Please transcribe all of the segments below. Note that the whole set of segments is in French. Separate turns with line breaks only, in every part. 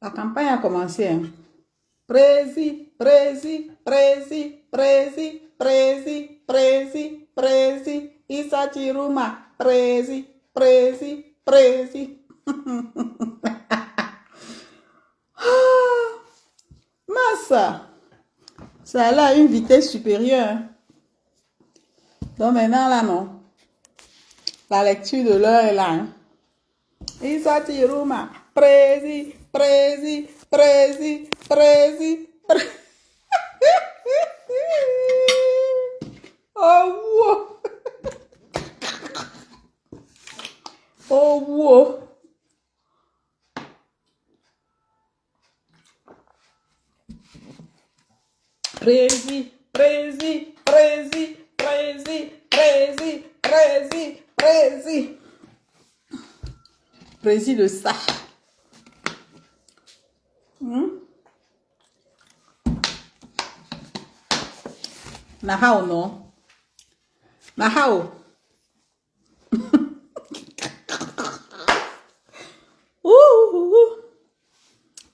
La campagne a commencé. Hein. Prési, prési, prési, prési, prési, prési, prési, Issa Chiruma, prési, prési, prési. Massa, ça a là une vitesse supérieure. Hein. Donc maintenant là, non. La lecture de l'heure est là. Hein. Issa Chiruma, prési, prési, prési, prési, prési. Oh, wow. Oh, wow. Prési, prési, prési, prési, prési, prési, prési. Prési de ça. Nahao, non? Nahao.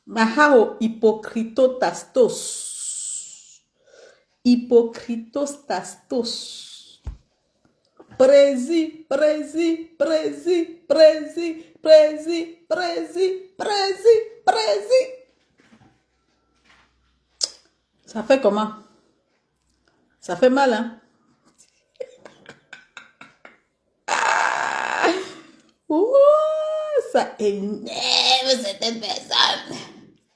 Nahao, hypocritotastos. Hypocritotastos. Prési, prési, prési, prési, prési, prési, prési, prési. Ça fait comment? Ça fait mal, hein? Ouh, ça énerve certaines personnes.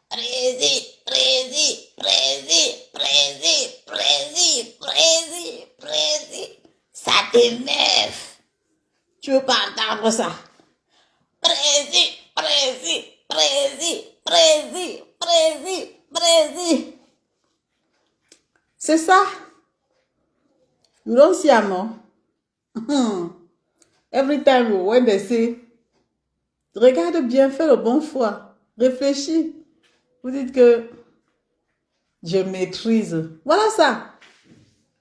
Prési, prési, prési, prési, prési, prési, prési. Ça t'énerve. Tu veux pas entendre ça? Prési, prési, prési, prési, prési, prési. C'est ça? You don't see a no? Every time when they say, regarde bien, fais le bon choix, réfléchis. Vous dites que je maîtrise. Voilà ça.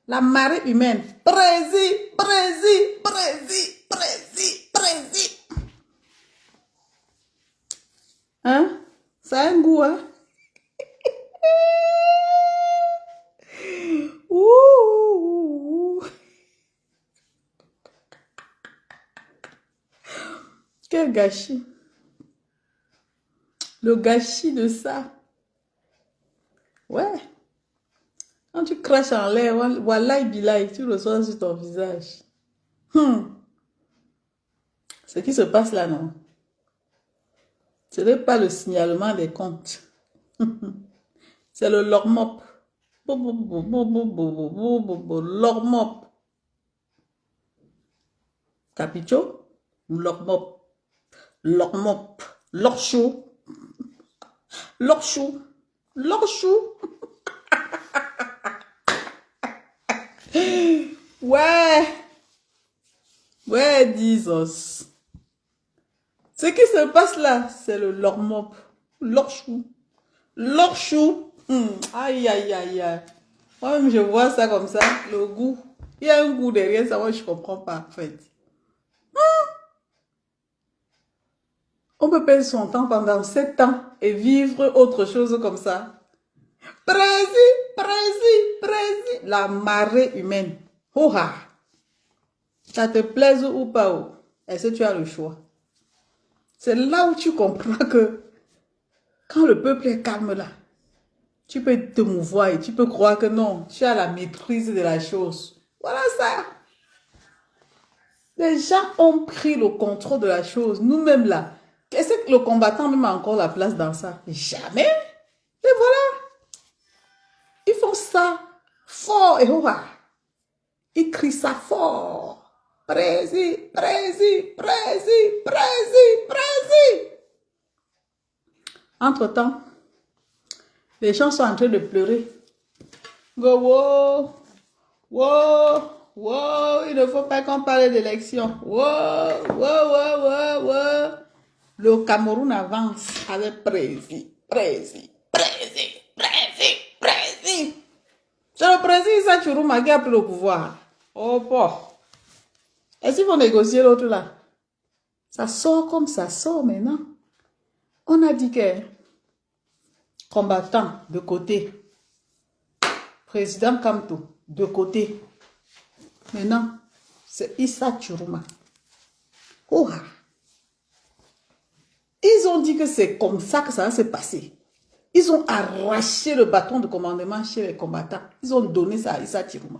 La marée humaine. Prési, prési, prési, prési, prési. Hein? Ça a un goût, hein? Ouh. Quel gâchis. Le gâchis de ça. Ouais. Quand tu craches en l'air, wallahi billahi, tu reçois sur ton visage. Ce qui se passe là, non? Ce n'est pas le signalement des comptes. C'est le lormop. Lormop. Capicho? Lormop. Lormop. Lorchou. Lorchou. Lorchou. Ouais. Ouais, Jesus. Ce qui se passe là, c'est le lormop. Lorchou. Lorchou. Aïe, aïe, aïe, aïe. Moi-même, je vois ça comme ça, le goût. Il y a un goût derrière ça, moi, je ne comprends pas, en fait. On peut perdre son temps pendant 7 ans et vivre autre chose comme ça. Prési, prési, prési. La marée humaine. Oha. Ça te plaise ou pas, est-ce que tu as le choix? C'est là où tu comprends que quand le peuple est calme là, tu peux te mouvoir et tu peux croire que non, tu as la maîtrise de la chose. Voilà ça. Les gens ont pris le contrôle de la chose. Nous-mêmes là, est-ce que le combattant même a encore la place dans ça? Jamais. Et voilà. Ils font ça fort et oha. Ils crient ça fort. Prési, prési, prési, prési, prési. Entre-temps, les gens sont en train de pleurer. Go, wow, wow, wow, il ne faut pas qu'on parle d'élection. Wow, wow, wow, wow, wow. Le Cameroun avance avec prési, prési, prési, prési, prési. C'est le président Issa Chiruma qui a pris le pouvoir. Oh, bon. Est-ce qu'ils vont négocier l'autre là? Ça sort comme ça sort maintenant. On a dit que combattant de côté, président Kamto de côté. Maintenant, c'est Issa Chiruma. Oh, ils ont dit que c'est comme ça que ça va se passer. Ils ont arraché le bâton de commandement chez les combattants. Ils ont donné ça à Issa Chiruma.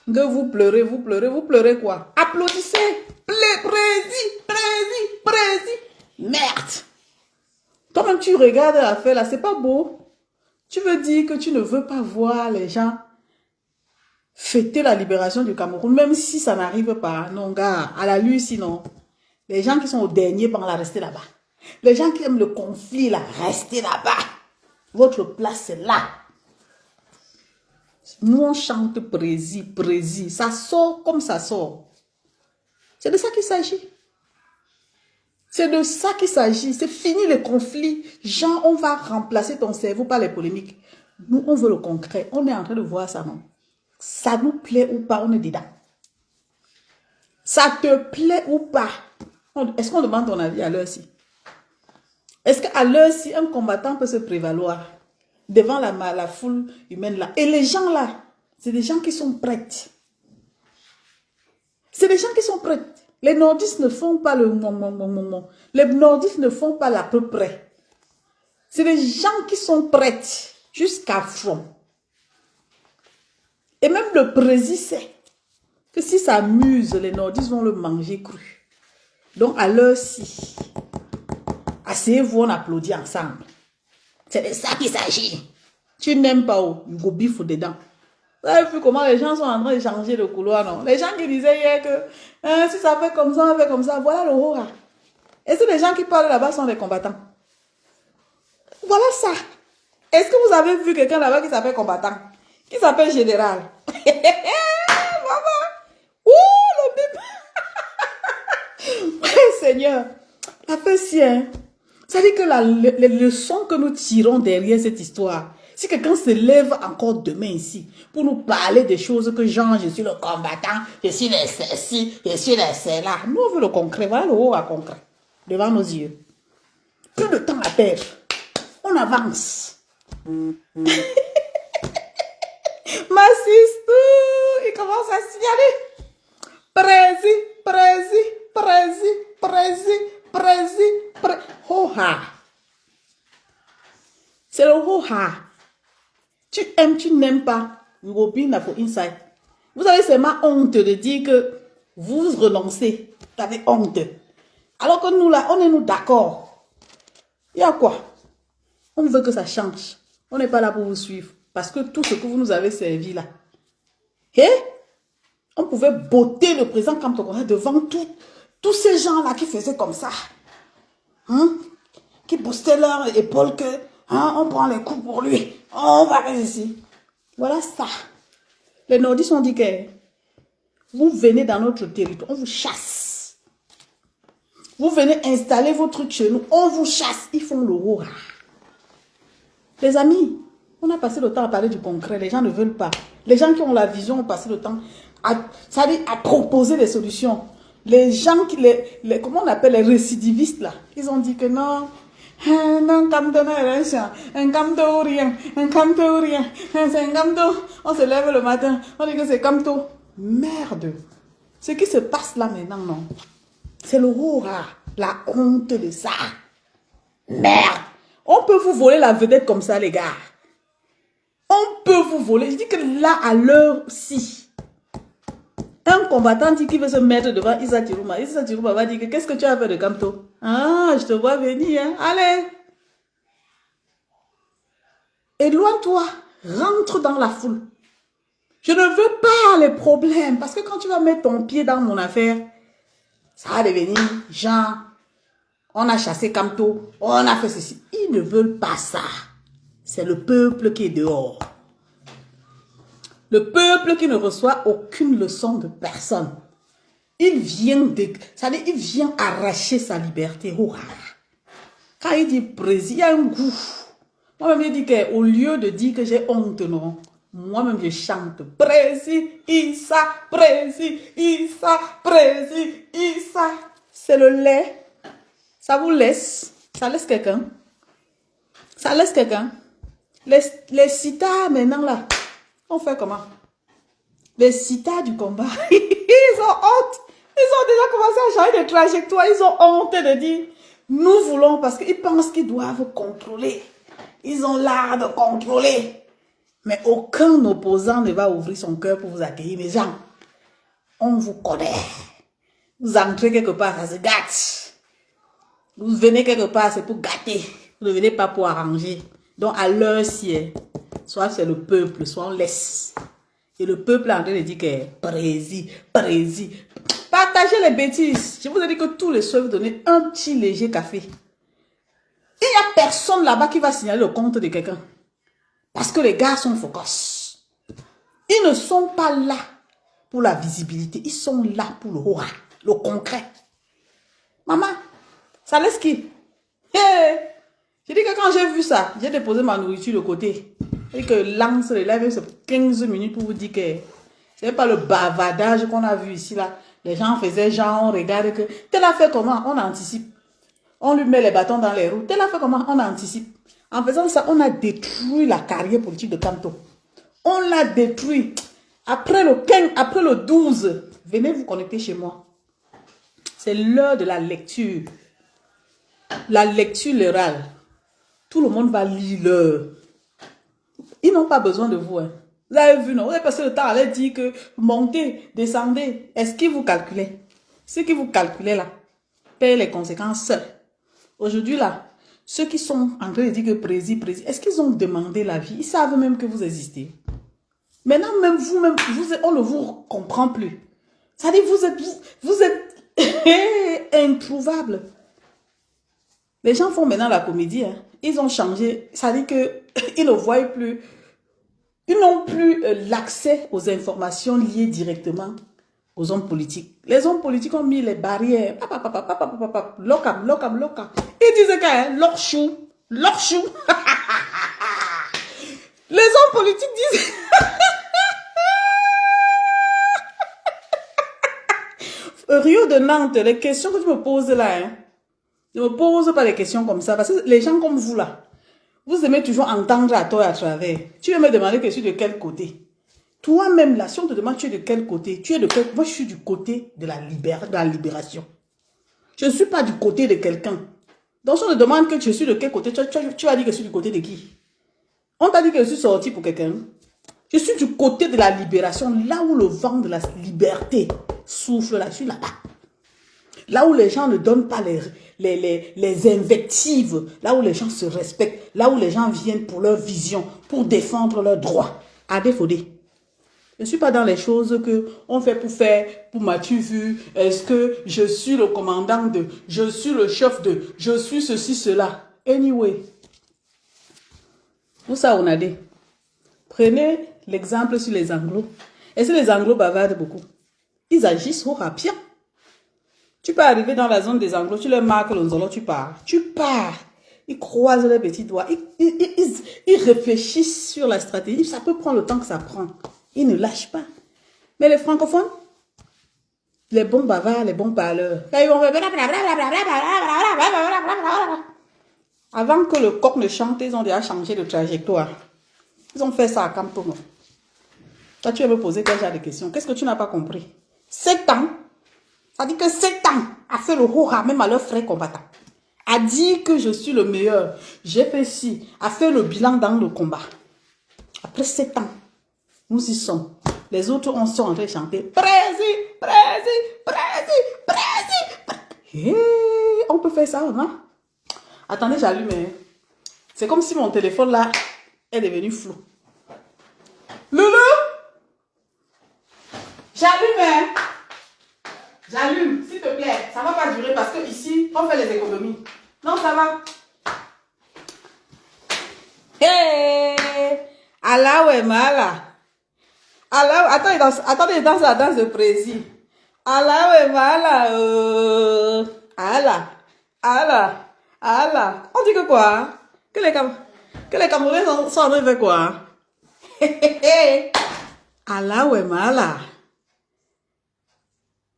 Que vous pleurez, vous pleurez, vous pleurez quoi? Applaudissez! Prési! Merde! Toi-même, tu regardes l'affaire là, c'est pas beau. Tu veux dire que tu ne veux pas voir les gens fêter la libération du Cameroun, même si ça n'arrive pas. Non, gars, à la lutte, sinon. Les gens qui sont au dernier banc, là, restez là-bas. Les gens qui aiment le conflit, là, restez là-bas. Votre place, c'est là. Nous, on chante prési. Ça sort comme ça sort. C'est de ça qu'il s'agit. C'est de ça qu'il s'agit. C'est fini le conflit. Jean, on va remplacer ton cerveau par les polémiques. Nous, on veut le concret. On est en train de voir ça, non? Ça nous plaît ou pas, on est dedans. Ça te plaît ou pas? Est-ce qu'on demande ton avis à l'heure-ci? Est-ce qu'à l'heure-ci, un combattant peut se prévaloir devant la foule humaine là? Et les gens là, c'est des gens qui sont prêts. C'est des gens qui sont prêts. Les nordistes ne font pas le moment. Les nordistes ne font pas l'à peu près. C'est des gens qui sont prêts jusqu'à fond. Et même le président sait que si ça amuse, les nordistes vont le manger cru. Donc à l'heure-ci, asseyez-vous, on applaudit ensemble. C'est de ça qu'il s'agit. Tu n'aimes pas où? Il faut biffer dedans. Vous avez vu comment les gens sont en train de changer de couloir, non? Les gens qui disaient hier que si ça fait comme ça, on fait comme ça. Voilà le horreur. Et c'est les gens qui parlent là-bas sont des combattants. Voilà ça. Est-ce que vous avez vu quelqu'un là-bas qui s'appelle combattant? Qui s'appelle général? Maman! Ouh, le bip! Seigneur, la fait si, hein? Ça dit que les leçons que nous tirons derrière cette histoire, si quelqu'un se lève encore demain ici pour nous parler des choses que genre, je suis le combattant, je suis le ceci, je suis le cela. Nous, on veut le concret. Voilà le haut à concret. Devant nos yeux. Plus de temps à perdre. On avance. Massiste, il commence à signaler. Prési. Ho-ha. C'est le ho-ha. Tu aimes, tu n'aimes pas. Vous avez seulement honte de dire que vous renoncez. Vous avez honte. Alors que nous là, on est nous d'accord. Il y a quoi? On veut que ça change. On n'est pas là pour vous suivre. Parce que tout ce que vous nous avez servi là. Et on pouvait botter le président Kamto devant tous ces gens-là qui faisaient comme ça. Hein? Qui boostaient leur épaule que on prend les coups pour lui. On va rester ici. Voilà ça. Les nordistes ont dit que vous venez dans notre territoire, on vous chasse. Vous venez installer vos trucs chez nous, on vous chasse. Ils font le horreur. Les amis, on a passé le temps à parler du concret. Les gens ne veulent pas. Les gens qui ont la vision ont passé le temps à proposer des solutions. Les gens qui, comment on appelle les récidivistes là, ils ont dit que non. Non, Kamto un Kamto rien, c'est un Kamto. On se lève le matin, on dit que c'est Kamto. Merde. Ce qui se passe là maintenant, non. C'est le horreur, la honte de ça. Merde. On peut vous voler la vedette comme ça, les gars. On peut vous voler. Je dis que là, à l'heure-ci, un combattant dit qu'il veut se mettre devant Issa Chiruma. Issa Chiruma va dire que qu'est-ce que tu as fait de Kamto? Ah, je te vois venir. Hein? Allez. Éloigne-toi. Rentre dans la foule. Je ne veux pas les problèmes. Parce que quand tu vas mettre ton pied dans mon affaire, ça va devenir genre, on a chassé Kamto, on a fait ceci. Ils ne veulent pas ça. C'est le peuple qui est dehors. Le peuple qui ne reçoit aucune leçon de personne. Il vient c'est-à-dire, il vient arracher sa liberté. Quand il dit président, il y a un goût. Moi-même, je dis qu'au lieu de dire que j'ai honte, non. Moi-même, je chante. Prési, Issa, Prési, Issa, Prési, Issa. C'est le lait. Ça vous laisse. Ça laisse quelqu'un. Ça laisse quelqu'un. Les citas, maintenant, là, on fait comment? Les citas du combat, ils ont honte. Ils ont déjà commencé à changer de trajectoire. Ils ont honte de dire, nous voulons, parce qu'ils pensent qu'ils doivent contrôler. Ils ont l'art de contrôler. Mais aucun opposant ne va ouvrir son cœur pour vous accueillir. Les gens, on vous connaît. Vous entrez quelque part, ça se gâte. Vous venez quelque part, c'est pour gâter. Vous ne venez pas pour arranger. Donc, à l'heure ci, soit c'est le peuple, soit on laisse. Et le peuple est en train de dire que prési. Partagez les bêtises. Je vous ai dit que tous les soirs, vous donnez un petit léger café. Il n'y a personne là-bas qui va signaler le compte de quelqu'un. Parce que les gars sont focus. Ils ne sont pas là pour la visibilité. Ils sont là pour le aura, le concret. Maman, ça laisse qui? Hey! J'ai dit que quand j'ai vu ça, j'ai déposé ma nourriture de côté. Et que l'angle se lève, c'est 15 minutes pour vous dire que c'est pas le bavardage qu'on a vu ici là. Les gens faisaient genre, on regarde que tel a fait comment? On anticipe. On lui met les bâtons dans les roues. Tel a fait comment? On anticipe. En faisant ça, on a détruit la carrière politique de Kanto. On l'a détruit. Après le 15, après le 12, venez vous connecter chez moi. C'est l'heure de la lecture. La lecture orale. Tout le monde va lire l'heure. Ils n'ont pas besoin de vous. Hein. Vous avez vu, non? Vous avez passé le temps à leur dire que montez, descendez. Est-ce qu'ils vous calculaient? Ceux qui vous calculaient là, payent les conséquences seuls. Aujourd'hui là, ceux qui sont en train de dire que prési, est-ce qu'ils ont demandé la vie? Ils savent même que vous existez. Maintenant, même vous-même, on ne vous comprend plus. Ça dit, vous êtes introuvable. Les gens font maintenant la comédie. Hein. Ils ont changé. Ça dit qu'ils ne voient plus. Ils n'ont plus l'accès aux informations liées directement aux hommes politiques. Les hommes politiques ont mis les barrières. Locam. Ils disaient que leur chou. Les hommes politiques disent... Rio de Nantes, les questions que tu me poses là, hein, ne me pose pas des questions comme ça. Parce que les gens comme vous là, vous aimez toujours entendre à tort et à travers. Tu veux me demander que je suis de quel côté? Toi-même là, si on te demande tu es de quel côté, tu es de quel... Moi je suis du côté de la libération. Je ne suis pas du côté de quelqu'un. Donc si on te demande que je suis de quel côté, tu vas dire que je suis du côté de qui? On t'a dit que je suis sorti pour quelqu'un. Je suis du côté de la libération, là où le vent de la liberté souffle, là, je suis là-bas. Là où les gens ne donnent pas les invectives, là où les gens se respectent, là où les gens viennent pour leur vision, pour défendre leurs droits. À défaut. Je ne suis pas dans les choses qu'on fait, pour m'as-tu vu, est-ce que je suis le commandant de, je suis le chef de, je suis ceci, cela. Anyway. Où ça on a dit? Prenez l'exemple sur les Anglos. Est-ce que les Anglos bavardent beaucoup? Ils agissent au rapide. Tu peux arriver dans la zone des Anglos, tu leur marques le nzolo, tu pars. Ils croisent les petits doigts. Ils réfléchissent sur la stratégie. Ça peut prendre le temps que ça prend. Ils ne lâchent pas. Mais les francophones, les bons bavards, les bons parleurs, ils vont faire... Avant que le coq ne chante, ils ont déjà changé de trajectoire. Ils ont fait ça à Camtono. Toi, tu vas me poser quel genre de questions? Qu'est-ce que tu n'as pas compris? 7 ans, ça dit que 7 ans a fait le hora même à leurs frères combattants. A dit que je suis le meilleur. J'ai fait ci, a fait le bilan dans le combat. Après 7 ans, nous y sommes. Les autres, on sont en train de chanter. Prési. On peut faire ça, non? Attendez, j'allume. C'est comme si mon téléphone là est devenu flou. Loulou, j'allume. J'allume, s'il te plaît. Ça ne va pas durer parce que ici, on fait les économies. Non, ça va. Hey, Allah ouais mala. Allah, attendez, dans la danse de précis. Allah ouais mala. Allah. On dit que quoi? Que les Camerounais sont en train de faire quoi? Allah ouais mala.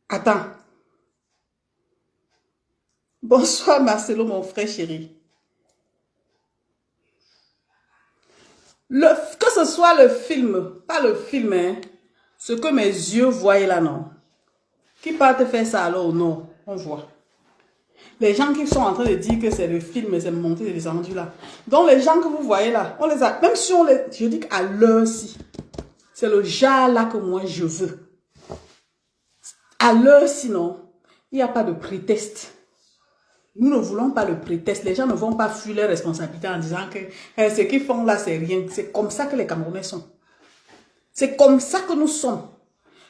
Attends. Bonsoir Marcelo, mon frère chéri. Que ce soit le film, pas le film, hein, ce que mes yeux voyaient là, non. Qui partent faire ça alors? Non, on voit. Les gens qui sont en train de dire que c'est le film, c'est monté et descendu là. Donc les gens que vous voyez là, on les a, même si on les, je dis qu'à l'heure-ci, c'est le genre là que moi je veux. À l'heure-ci, non, il n'y a pas de prétexte. Nous ne voulons pas le prétexte. Les gens ne vont pas fuir leurs responsabilités en disant que ce qu'ils font là, c'est rien. C'est comme ça que les Camerounais sont. C'est comme ça que nous sommes.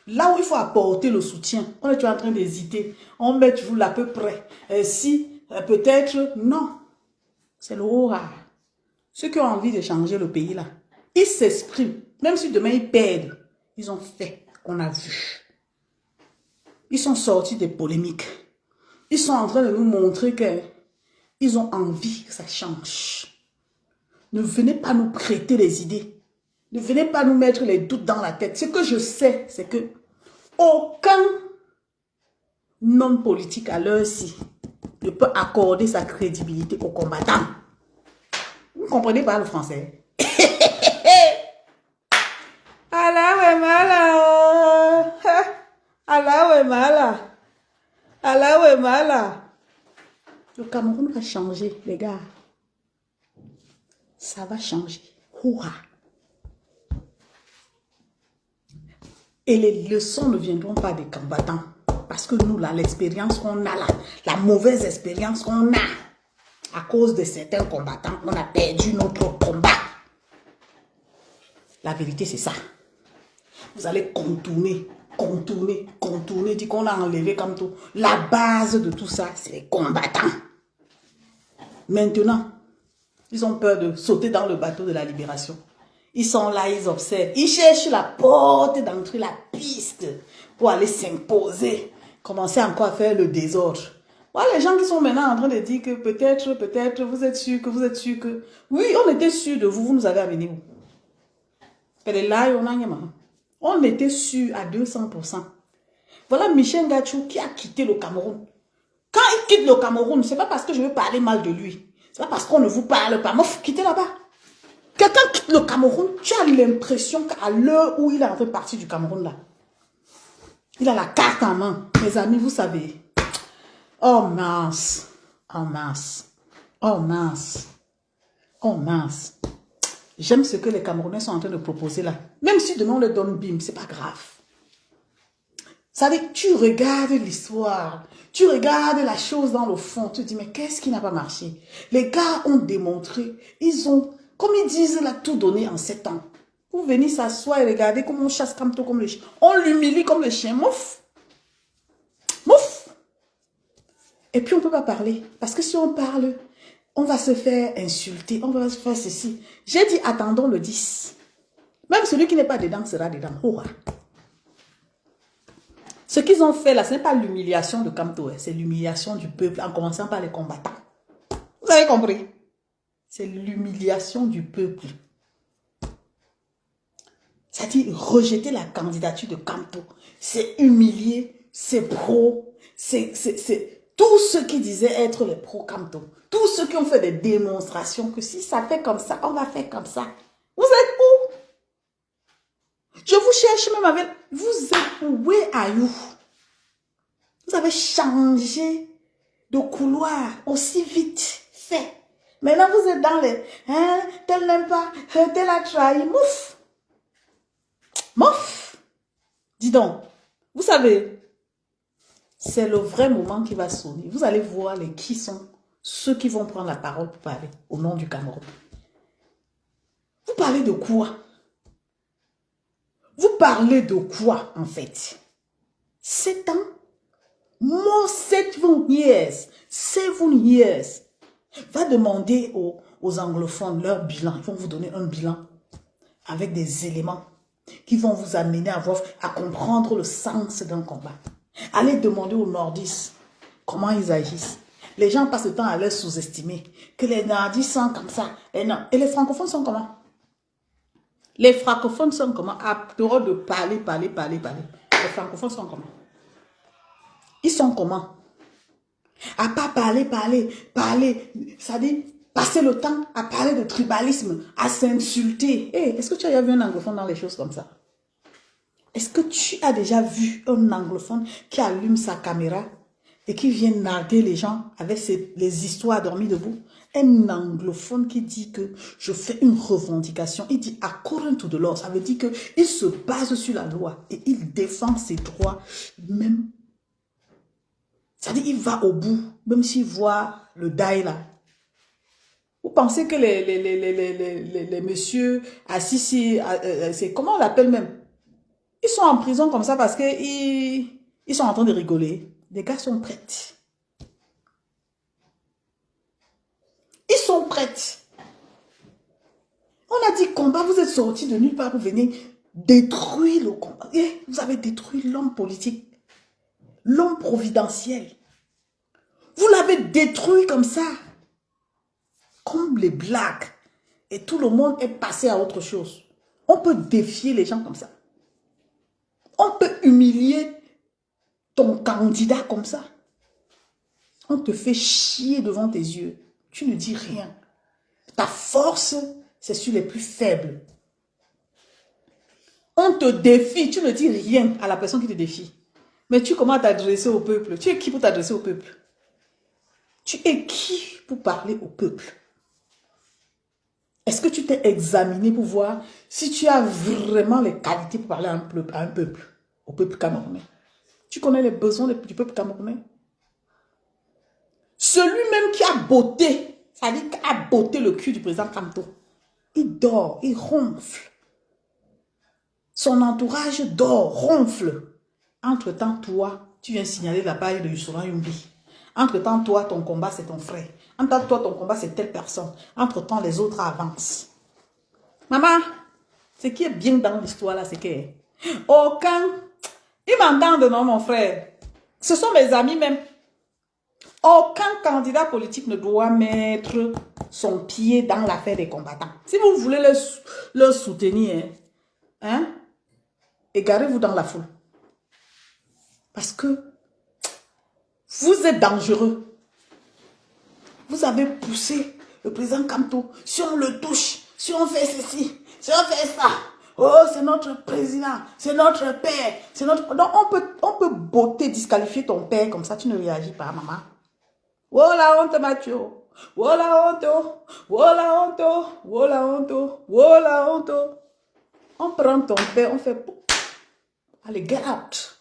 Là où il faut apporter le soutien, on est en train d'hésiter. On met toujours à peu près. Si, peut-être, non. C'est le haut rare. Ceux qui ont envie de changer le pays là, ils s'expriment. Même si demain ils perdent, ils ont fait. On a vu. Ils sont sortis des polémiques. Ils sont en train de nous montrer qu'ils ont envie que ça change. Ne venez pas nous prêter les idées. Ne venez pas nous mettre les doutes dans la tête. Ce que je sais, c'est que aucun homme politique à l'heure-ci ne peut accorder sa crédibilité aux combattants. Vous ne comprenez pas le français? Allah ouais mala. Allah ouais mala. Allah ouais mala. Le Cameroun va changer, les gars. Ça va changer. Hurrah. Et les leçons ne viendront pas des combattants. Parce que nous, là, l'expérience qu'on a là, la mauvaise expérience qu'on a, à cause de certains combattants, on a perdu notre combat. La vérité, c'est ça. Vous allez contourner, dire qu'on a enlevé comme tout. La base de tout ça, c'est les combattants. Maintenant, ils ont peur de sauter dans le bateau de la libération. Ils sont là, ils observent. Ils cherchent la porte d'entrée, la piste pour aller s'imposer. Commencer encore à faire le désordre. Voilà les gens qui sont maintenant en train de dire que peut-être, vous êtes sûr que... Oui, on était sûr de vous, vous nous avez amené où? On était sûr à 200%. Voilà Michel Gachou qui a quitté le Cameroun. Quand il quitte le Cameroun, c'est pas parce que je veux parler mal de lui. C'est pas parce qu'on ne vous parle pas. Mouf, quittez là-bas. Quelqu'un quitte le Cameroun, tu as l'impression qu'à l'heure où il est en train de partir du Cameroun là, il a la carte en main. Mes amis, vous savez. Oh mince. Oh mince. Oh mince. Oh mince. J'aime ce que les Camerounais sont en train de proposer là. Même si demain on leur donne bim, c'est pas grave. Ça veut dire que tu regardes l'histoire, tu regardes la chose dans le fond, tu te dis mais qu'est-ce qui n'a pas marché? Les gars ont démontré, ils ont, comme ils disent, là, tout donné en 7 ans. Vous venez s'asseoir et regarder comment on chasse comme tout, comme le chien. On l'humilie comme le chien, mouf. Mouf. Et puis on ne peut pas parler. Parce que si on parle, on va se faire insulter, on va se faire ceci. J'ai dit attendons le 10. Même celui qui n'est pas dedans sera dedans. Hurrah. Ce qu'ils ont fait là, ce n'est pas l'humiliation de Kamto, c'est l'humiliation du peuple en commençant par les combattants. Vous avez compris? C'est l'humiliation du peuple. C'est-à-dire rejeter la candidature de Kamto. C'est humilier, c'est pro, c'est tous ceux qui disaient être les pro-Kamto. Tous ceux qui ont fait des démonstrations que si ça fait comme ça, on va faire comme ça. Vous êtes où? Je vous cherche même avec... Vous êtes où? Where are you? Vous avez changé de couloir aussi vite fait. Maintenant, vous êtes dans les... Hein, tel n'aime pas, tel a trahi. Mouf! Mouf! Dis donc, vous savez, c'est le vrai moment qui va sonner. Vous allez voir qui sont ceux qui vont prendre la parole pour parler au nom du Cameroun. Vous parlez de quoi? Vous parlez de quoi, en fait? 7 ans? More 7 years. 7 years. Va demander aux anglophones leur bilan. Ils vont vous donner un bilan avec des éléments qui vont vous amener à comprendre le sens d'un combat. Allez demander aux nordistes comment ils agissent. Les gens passent le temps à les sous-estimer. Que les nordistes sont comme ça. Et les francophones sont comment? Les francophones sont comment? À dehors de parler. Les francophones sont comment? Ils sont comment? À pas parler. Ça dit, passer le temps à parler de tribalisme, à s'insulter. Hey, est-ce que tu as déjà vu un anglophone dans les choses comme ça? Est-ce que tu as déjà vu un anglophone qui allume sa caméra et qui vient narguer les gens avec les histoires dormies debout? Un anglophone qui dit que je fais une revendication, il dit according to the law, ça veut dire qu'il se base sur la loi et il défend ses droits, même, c'est-à-dire il va au bout, même s'il voit le die là. Vous pensez que les messieurs assis, c'est comment on l'appelle même? Ils sont en prison comme ça parce qu'ils sont en train de rigoler. Les gars sont prêts. Ils sont prêts. On a dit combat, vous êtes sortis de nulle part pour venir détruire le combat. Et vous avez détruit l'homme politique, l'homme providentiel. Vous l'avez détruit comme ça. Comme les blagues. Et tout le monde est passé à autre chose. On peut défier les gens comme ça. On peut humilier ton candidat comme ça. On te fait chier devant tes yeux. Tu ne dis rien. Ta force, c'est sur les plus faibles. On te défie, tu ne dis rien à la personne qui te défie. Mais tu commences à t'adresser au peuple. Tu es qui pour t'adresser au peuple? Tu es qui pour parler au peuple? Est-ce que tu t'es examiné pour voir si tu as vraiment les qualités pour parler à un peuple, au peuple camerounais? Tu connais les besoins du peuple camerounais? Celui-même qui a botté, c'est-à-dire qui a botté le cul du président Kamto, il dort, il ronfle. Son entourage dort, ronfle. Entre-temps, toi, tu viens signaler la paille de Youssoura Yumbi. Entre-temps, toi, ton combat, c'est ton frère. Entre-temps, toi, ton combat, c'est telle personne. Entre-temps, les autres avancent. Maman, ce qui est bien dans l'histoire, là, c'est que aucun... Ils m'entendent, non, mon frère? Ce sont mes amis même. Aucun candidat politique ne doit mettre son pied dans l'affaire des combattants. Si vous voulez leur soutenir, hein, égarez-vous dans la foule. Parce que vous êtes dangereux. Vous avez poussé le président Kamto. Si on le touche, si on fait ceci, si on fait ça, oh, c'est notre président, c'est notre père, c'est notre... Donc, on peut botter, disqualifier ton père comme ça, tu ne réagis pas, maman. Oh la honte, Mathieu. Oh la honte. Oh la honte. Oh la honte. Oh la honte. On prend ton père, on fait... Allez, get out.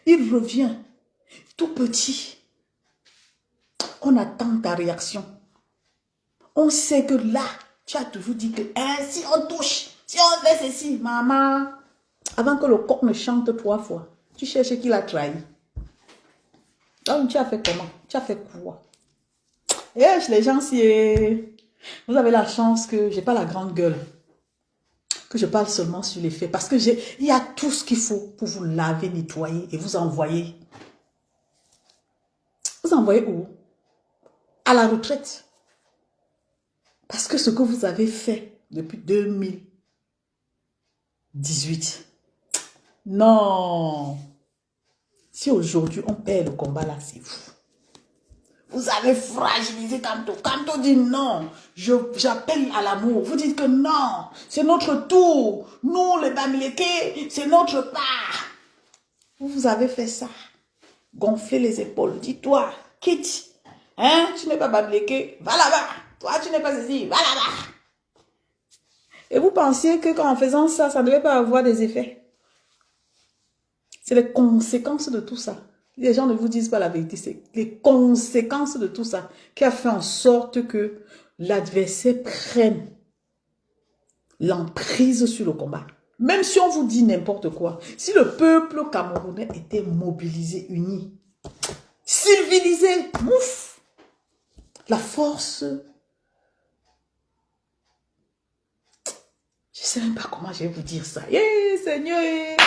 Il revient, tout petit. On attend ta réaction. On sait que là, tu as toujours dit que si on touche, si on fait ceci, maman, avant que le coq ne chante 3 fois, tu cherches qui l'a trahi. Donc, tu as fait comment? Tu as fait quoi? Et les gens, si vous avez la chance que je n'ai pas la grande gueule, que je parle seulement sur les faits, parce que il y a tout ce qu'il faut pour vous laver, nettoyer et vous envoyer. Vous envoyez où? À la retraite. Parce que ce que vous avez fait depuis 2018, non. Si aujourd'hui on perd le combat là, c'est vous. Vous avez fragilisé Kamto. Kamto dit non, j'appelle à l'amour. Vous dites que non, c'est notre tour. Nous, les Bamileke, c'est notre part. Vous avez fait ça. Gonfler les épaules. Dis-toi, quitte. Hein, tu n'es pas Bamileke, va là-bas. Toi, tu n'es pas ceci, va là-bas. Et vous pensiez que en faisant ça, ça ne devait pas avoir des effets. C'est les conséquences de tout ça. Les gens ne vous disent pas la vérité. C'est les conséquences de tout ça qui a fait en sorte que l'adversaire prenne l'emprise sur le combat. Même si on vous dit n'importe quoi, si le peuple camerounais était mobilisé, uni, civilisé, ouf, la force, je ne sais même pas comment je vais vous dire ça. Seigneur,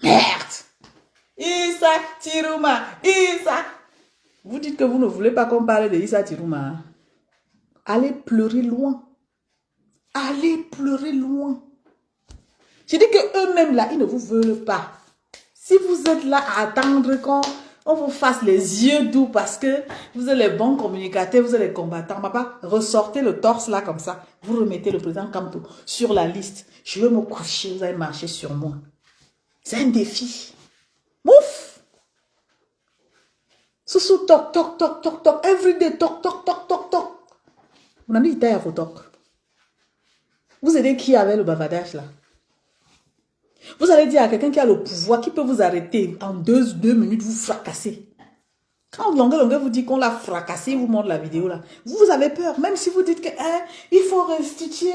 merde. Issa Tiruma, Issa. Vous dites que vous ne voulez pas qu'on parle de Issa Tiruma. Allez pleurer loin. Allez pleurer loin. Je dis qu'eux-mêmes, là, ils ne vous veulent pas. Si vous êtes là à attendre qu'on vous fasse les yeux doux parce que vous êtes les bons communicateurs, vous êtes les combattants, papa, ressortez le torse là comme ça. Vous remettez le président Kamto sur la liste. Je vais me coucher, vous allez marcher sur moi. C'est un défi. Mouf! Soussou, toc, toc, toc, toc, toc. Everyday, toc, toc, toc, toc, toc. Vous n'avez pas à vos toc. Vous aidez qui avec le bavardage là? Vous allez dire à quelqu'un qui a le pouvoir, qui peut vous arrêter en deux minutes, vous fracasser. Quand Longueur vous dit qu'on l'a fracassé, il vous montre la vidéo là. Vous avez peur, même si vous dites que il faut restituer,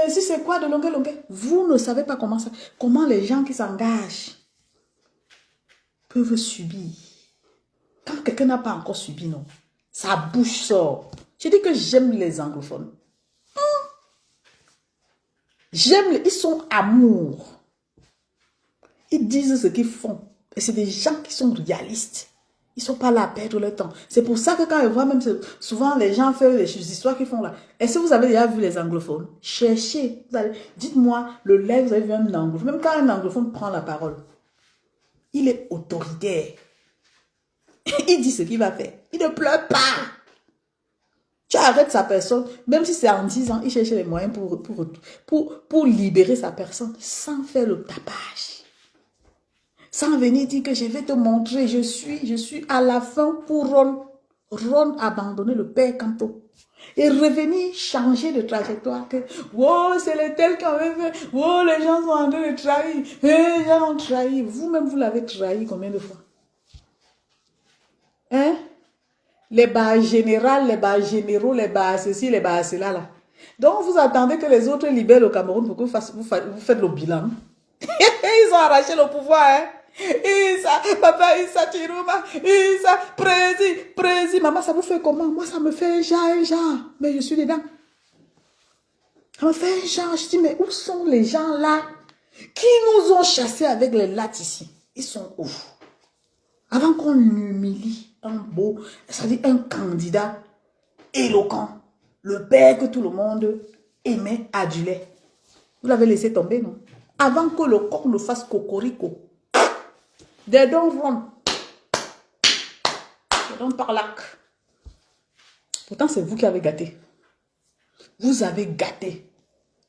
si c'est quoi de Longueur. Vous ne savez pas comment les gens qui s'engagent peuvent subir. Quand quelqu'un n'a pas encore subi, non, sa bouche sort. Je dis que j'aime les anglophones. Ils sont amour. Ils disent ce qu'ils font. Et c'est des gens qui sont réalistes. Ils ne sont pas là à perdre leur temps. C'est pour ça que quand ils voient même souvent les gens faire les histoires qu'ils font là. Est-ce que vous avez déjà vu les anglophones? Cherchez. Dites-moi le live, vous avez vu un anglophone. Même quand un anglophone prend la parole, il est autoritaire. Il dit ce qu'il va faire. Il ne pleure pas. Tu arrêtes sa personne, même si c'est en 10 ans, il cherche les moyens pour libérer sa personne sans faire le tapage. Sans venir dire que je vais te montrer, je suis à la fin pour Ron. Ron abandonner le père Kamto. Et revenir changer de trajectoire. Que, wow, c'est les tels qui avaient fait. Wow, les gens sont en train de trahir. Les gens ont trahi. Vous-même, vous l'avez trahi combien de fois? Hein? Les bas généraux, les bas généraux, les bas ceci, les bas cela là. Donc, vous attendez que les autres libèrent le Cameroun pour que vous faites le bilan. Ils ont arraché le pouvoir, hein? Issa, papa, Issa, Chiruma, Issa, prési. Maman, ça vous fait comment? Moi, ça me fait un genre. Mais je suis dedans. Ça me fait un genre. Je dis, mais où sont les gens là qui nous ont chassés avec les lattes ici? Ils sont où? Avant qu'on humilie un beau, c'est-à-dire un candidat éloquent, le père que tout le monde aimait, adulait. Vous l'avez laissé tomber, non? Avant que le coq ne fasse cocorico. Des dons ronds. Des dons par lac. Pourtant, c'est vous qui avez gâté. Vous avez gâté.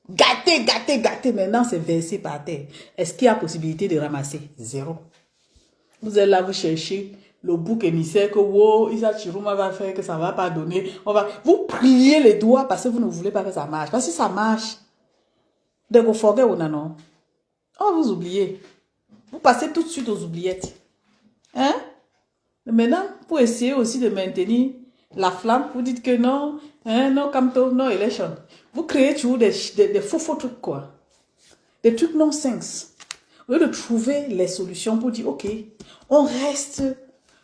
Gâté. Maintenant, c'est versé par terre. Est-ce qu'il y a possibilité de ramasser? Zéro. Vous êtes là, vous cherchez le bouc émissaire que wow, Issa Chiruma va faire, que ça ne va pas donner. Vous pliez les doigts parce que vous ne voulez pas que ça marche. Parce que si ça marche, dès que vous forget ou non, on va vous oublier. Vous passez tout de suite aux oubliettes. Hein? Maintenant, pour essayer aussi de maintenir la flamme, vous dites que non, hein, non, Kamto, non, élection. Vous créez toujours des faux trucs, quoi. Des trucs non-sens. Au lieu de trouver les solutions pour dire, ok, on reste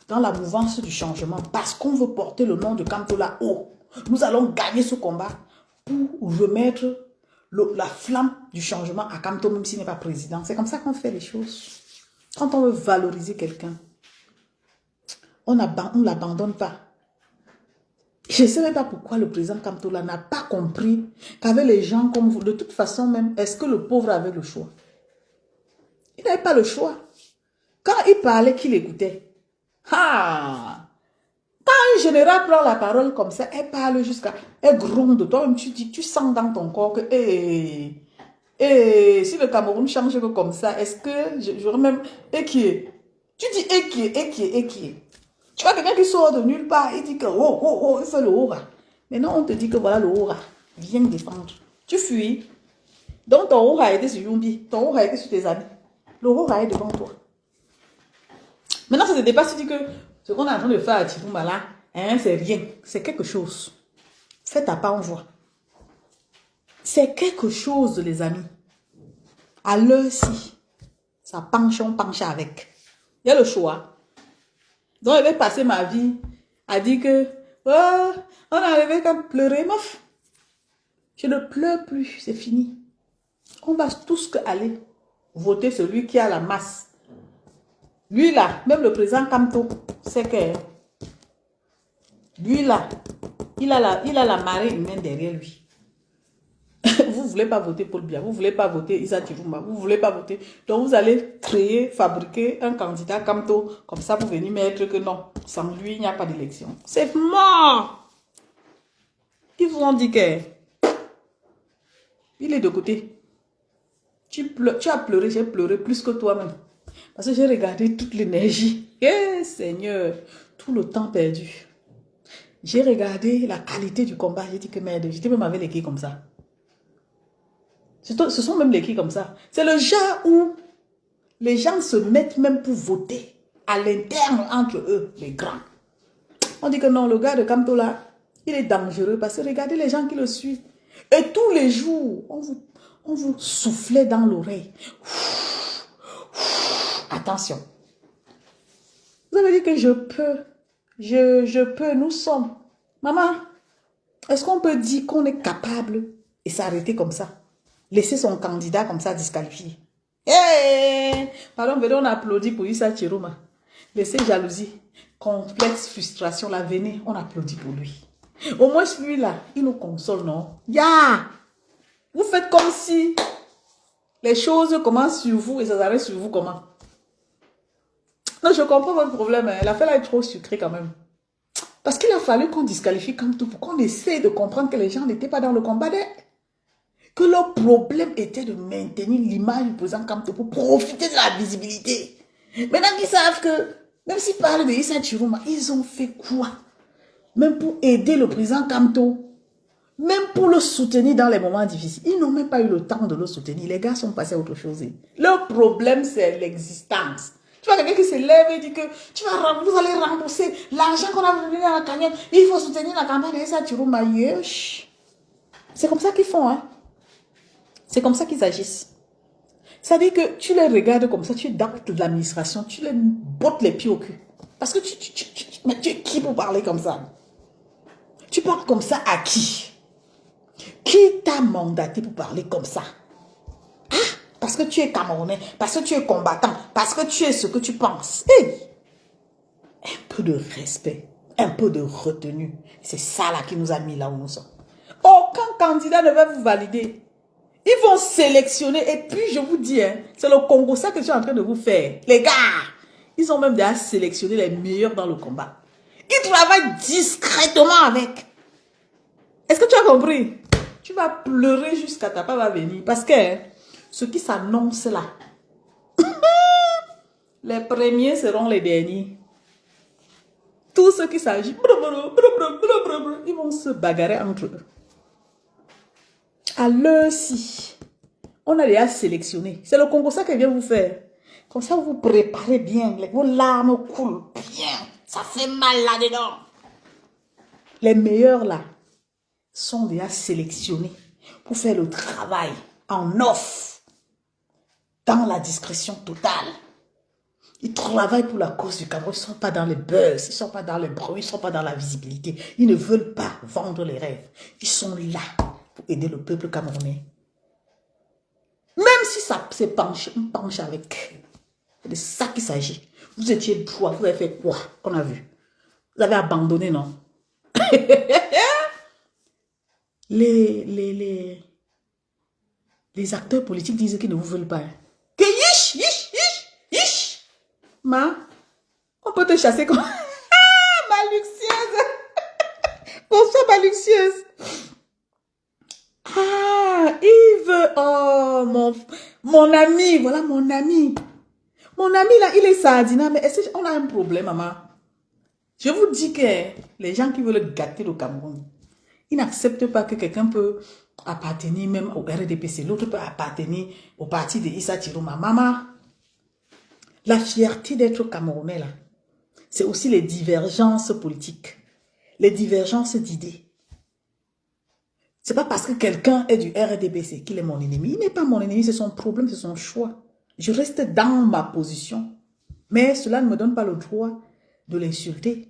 dans la mouvance du changement parce qu'on veut porter le nom de Kamto là-haut. Nous allons gagner ce combat pour remettre la flamme du changement à Kamto, même s'il n'est pas président. C'est comme ça qu'on fait les choses. Quand on veut valoriser quelqu'un, on ne l'abandonne pas. Je ne sais même pas pourquoi le président Kamto là n'a pas compris qu'avec les gens comme vous, de toute façon même, est-ce que le pauvre avait le choix? Il n'avait pas le choix. Quand il parlait, qu'il écoutait. Ah! Quand un général prend la parole comme ça, elle parle elle gronde. Toi-même, tu sens dans ton corps que, si le Cameroun change comme ça, est-ce que j'aurais même, équié? Tu dis équié. Tu vois quelqu'un qui sort de nulle part, il dit que, il fait le aura. Maintenant, on te dit que voilà le aura. Viens défendre. Tu fuis. Donc, ton aura était sur Yumbi. Ton aura était sur tes amis. Le aura est devant toi. Maintenant, ça se dépasse, tu dis que ce qu'on est en train de faire à Chiruma là, hein, c'est rien. C'est quelque chose. Faites à part, on voit. C'est quelque chose, les amis. À l'heure-ci, ça penche, on penche avec. Il y a le choix. Donc, je vais passer ma vie à dire que, oh, on est arrivé qu'à pleurer, meuf. Je ne pleure plus, c'est fini. On va tous aller voter celui qui a la masse. Lui là, même le président Kamto, c'est que lui là, il a la marée humaine derrière lui. Vous ne voulez pas voter Paul Biya, vous ne voulez pas voter Issa Chiruma, vous ne voulez pas voter. Donc, vous allez créer, fabriquer un candidat Kamto. Comme ça, vous venez mettre que non, sans lui, il n'y a pas d'élection. C'est mort. Ils vous ont dit que il est de côté. Tu as pleuré, j'ai pleuré plus que toi-même. Parce que j'ai regardé toute l'énergie. Eh Seigneur, tout le temps perdu. J'ai regardé la qualité du combat. J'ai dit que merde, j'étais même avec les qui comme ça. Ce sont même les qui comme ça. C'est le genre où les gens se mettent même pour voter à l'interne entre eux, les grands. On dit que non, le gars de Kamto là, il est dangereux parce que regardez les gens qui le suivent. Et tous les jours, on vous soufflait dans l'oreille. Attention. Vous avez dit que je peux, nous sommes. Maman, est-ce qu'on peut dire qu'on est capable et s'arrêter comme ça? Laisser son candidat comme ça disqualifié. Hey! Pardon, on applaudit pour Issa Chiruma. Laissez jalousie, complexe, frustration, la venez, on applaudit pour lui. Au moins celui-là, il nous console, non? Vous faites comme si les choses commencent sur vous et ça s'arrête sur vous comment? Non, je comprends votre problème. L'affaire là est trop sucrée quand même. Parce qu'il a fallu qu'on disqualifie Kamto pour qu'on essaie de comprendre que les gens n'étaient pas dans le combat. Que leur problème était de maintenir l'image du président Kamto pour profiter de la visibilité. Maintenant qu'ils savent que, même s'ils parlent de Issa Chiruma, ils ont fait quoi? Même pour aider le président Kamto, même pour le soutenir dans les moments difficiles. Ils n'ont même pas eu le temps de le soutenir. Les gars sont passés à autre chose. Leur problème, c'est l'existence. Tu vois quelqu'un qui se lève et dit que vous allez rembourser l'argent qu'on a donné dans la cagnotte. Il faut soutenir la campagne de Issa Chiruma. C'est comme ça qu'ils font, hein. C'est comme ça qu'ils agissent. C'est-à-dire que tu les regardes comme ça, tu es dans l'administration, tu les bottes les pieds au cul. Parce que tu es qui pour parler comme ça? Tu parles comme ça à qui? Qui t'a mandaté pour parler comme ça? Ah, parce que tu es Camerounais, parce que tu es combattant, parce que tu es ce que tu penses. Hey! Un peu de respect, un peu de retenue. C'est ça là qui nous a mis là où nous sommes. Aucun candidat ne va vous valider. Ils vont sélectionner. Et puis, je vous dis, hein, c'est le Congo, ça que je suis en train de vous faire. Les gars, ils ont même déjà sélectionné les meilleurs dans le combat. Ils travaillent discrètement avec. Est-ce que tu as compris? Tu vas pleurer jusqu'à ta part va venir. Parce que hein, ce qui s'annonce là, les premiers seront les derniers. Tout ce qui s'agit, ils vont se bagarrer entre eux. À l'heure-ci, on a déjà sélectionné. C'est le Congo ça qui vient vous faire. Comme ça, vous vous préparez bien. Vos larmes coulent bien. Ça fait mal là-dedans. Les meilleurs là sont déjà sélectionnés pour faire le travail en off, dans la discrétion totale. Ils travaillent pour la cause du Cameroun. Ils ne sont pas dans les buzz, ils ne sont pas dans les bruits, ils ne sont pas dans la visibilité. Ils ne veulent pas vendre les rêves. Ils sont là pour aider le peuple camerounais. Même si ça se penche, on penche avec. C'est de ça qu'il s'agit. Vous étiez droit, vous avez fait quoi qu'on a vu? Vous avez abandonné, non? Les acteurs politiques disent qu'ils ne vous veulent pas. Que yish. On peut te chasser comme... ma luxueuse. Bonsoir, ma luxueuse. Ah, Yves. Oh, mon ami. Voilà mon ami. Mon ami, là, il est sardina. Mais est-ce qu'on a un problème, maman? Je vous dis que les gens qui veulent gâter le Cameroun, ils n'acceptent pas que quelqu'un peut appartenir même au RDPC. L'autre peut appartenir au parti de Issa Chiruma. Maman, la fierté d'être Camerounais, là, c'est aussi les divergences politiques, les divergences d'idées. C'est pas parce que quelqu'un est du RDPC qu'il est mon ennemi. Il n'est pas mon ennemi, c'est son problème, c'est son choix. Je reste dans ma position. Mais cela ne me donne pas le droit de l'insulter.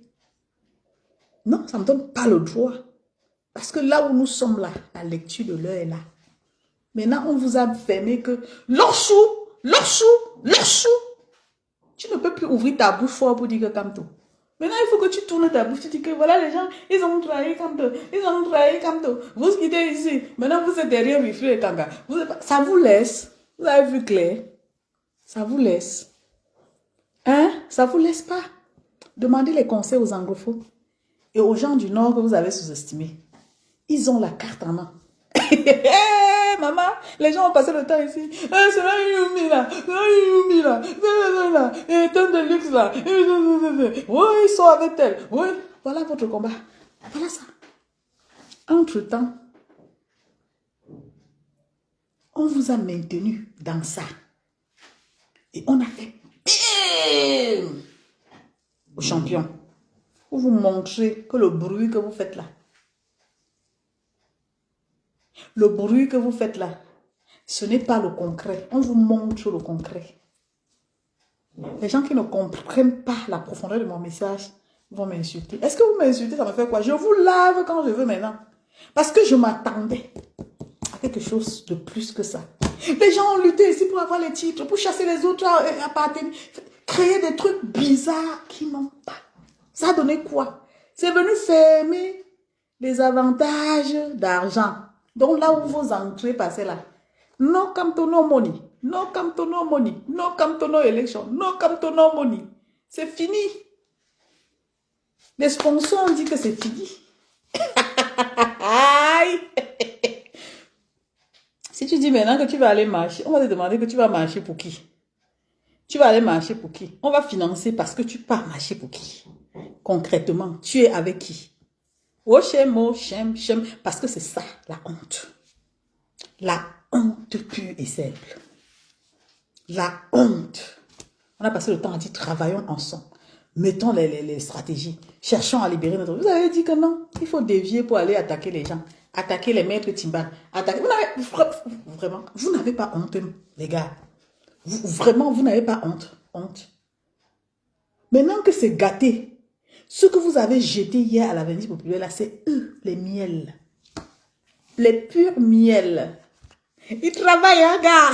Non, ça ne me donne pas le droit. Parce que là où nous sommes là, la lecture de l'heure est là. Maintenant, on vous a fermé que l'orchou. Tu ne peux plus ouvrir ta bouche fort pour dire que Kamto. Maintenant, il faut que tu tournes ta bouche. Tu dis que voilà, les gens, ils ont trahi Kamto. Ils ont trahi Kamto. Vous quittez ici. Maintenant, vous êtes derrière Wifi et Kanga. Ça vous laisse. Vous avez vu clair? Ça vous laisse. Hein? Ça vous laisse pas. Demandez les conseils aux anglophones et aux gens du Nord que vous avez sous-estimés. Ils ont la carte en main. Maman, les gens ont passé le temps ici. C'est là Yumi là. C'est là Yumi là. Et tant de luxe là. Oui, ils sont avec elle. Oui, voilà votre combat. Voilà ça. Entre-temps, on vous a maintenu dans ça. Et on a fait bim aux champions. Pour vous montrer que le bruit que vous faites là, le bruit que vous faites là, ce n'est pas le concret. On vous montre le concret. Les gens qui ne comprennent pas la profondeur de mon message vont m'insulter. Est-ce que vous m'insultez, ça me fait quoi? Je vous lave quand je veux maintenant. Parce que je m'attendais à quelque chose de plus que ça. Les gens ont lutté ici pour avoir les titres, pour chasser les autres à appartenir, créer des trucs bizarres qui n'ont pas. Ça a donné quoi? C'est venu fermer les avantages d'argent. Donc là où vos entrées passaient là. No Kamto no money. No Kamto no money. No Kamto no election. No Kamto no money. C'est fini. Les sponsors ont dit que c'est fini. Si tu dis maintenant que tu vas aller marcher, on va te demander que tu vas marcher pour qui? Tu vas aller marcher pour qui? On va financer parce que tu pars marcher pour qui? Concrètement, tu es avec qui? Oh, shem, parce que c'est ça, la honte. La honte pure et simple. La honte. On a passé le temps à dire travaillons ensemble. Mettons les stratégies. Cherchons à libérer notre... Vous avez dit que non. Il faut dévier pour aller attaquer les gens. Attaquer les maîtres Timban. Attaquer... Vraiment, vous n'avez pas honte, les gars. Vraiment, vous n'avez pas honte. Honte. Maintenant que c'est gâté, ce que vous avez jeté hier à la Venise populaire, là, c'est eux, les miels. Les purs miels. Ils travaillent, hein, gars.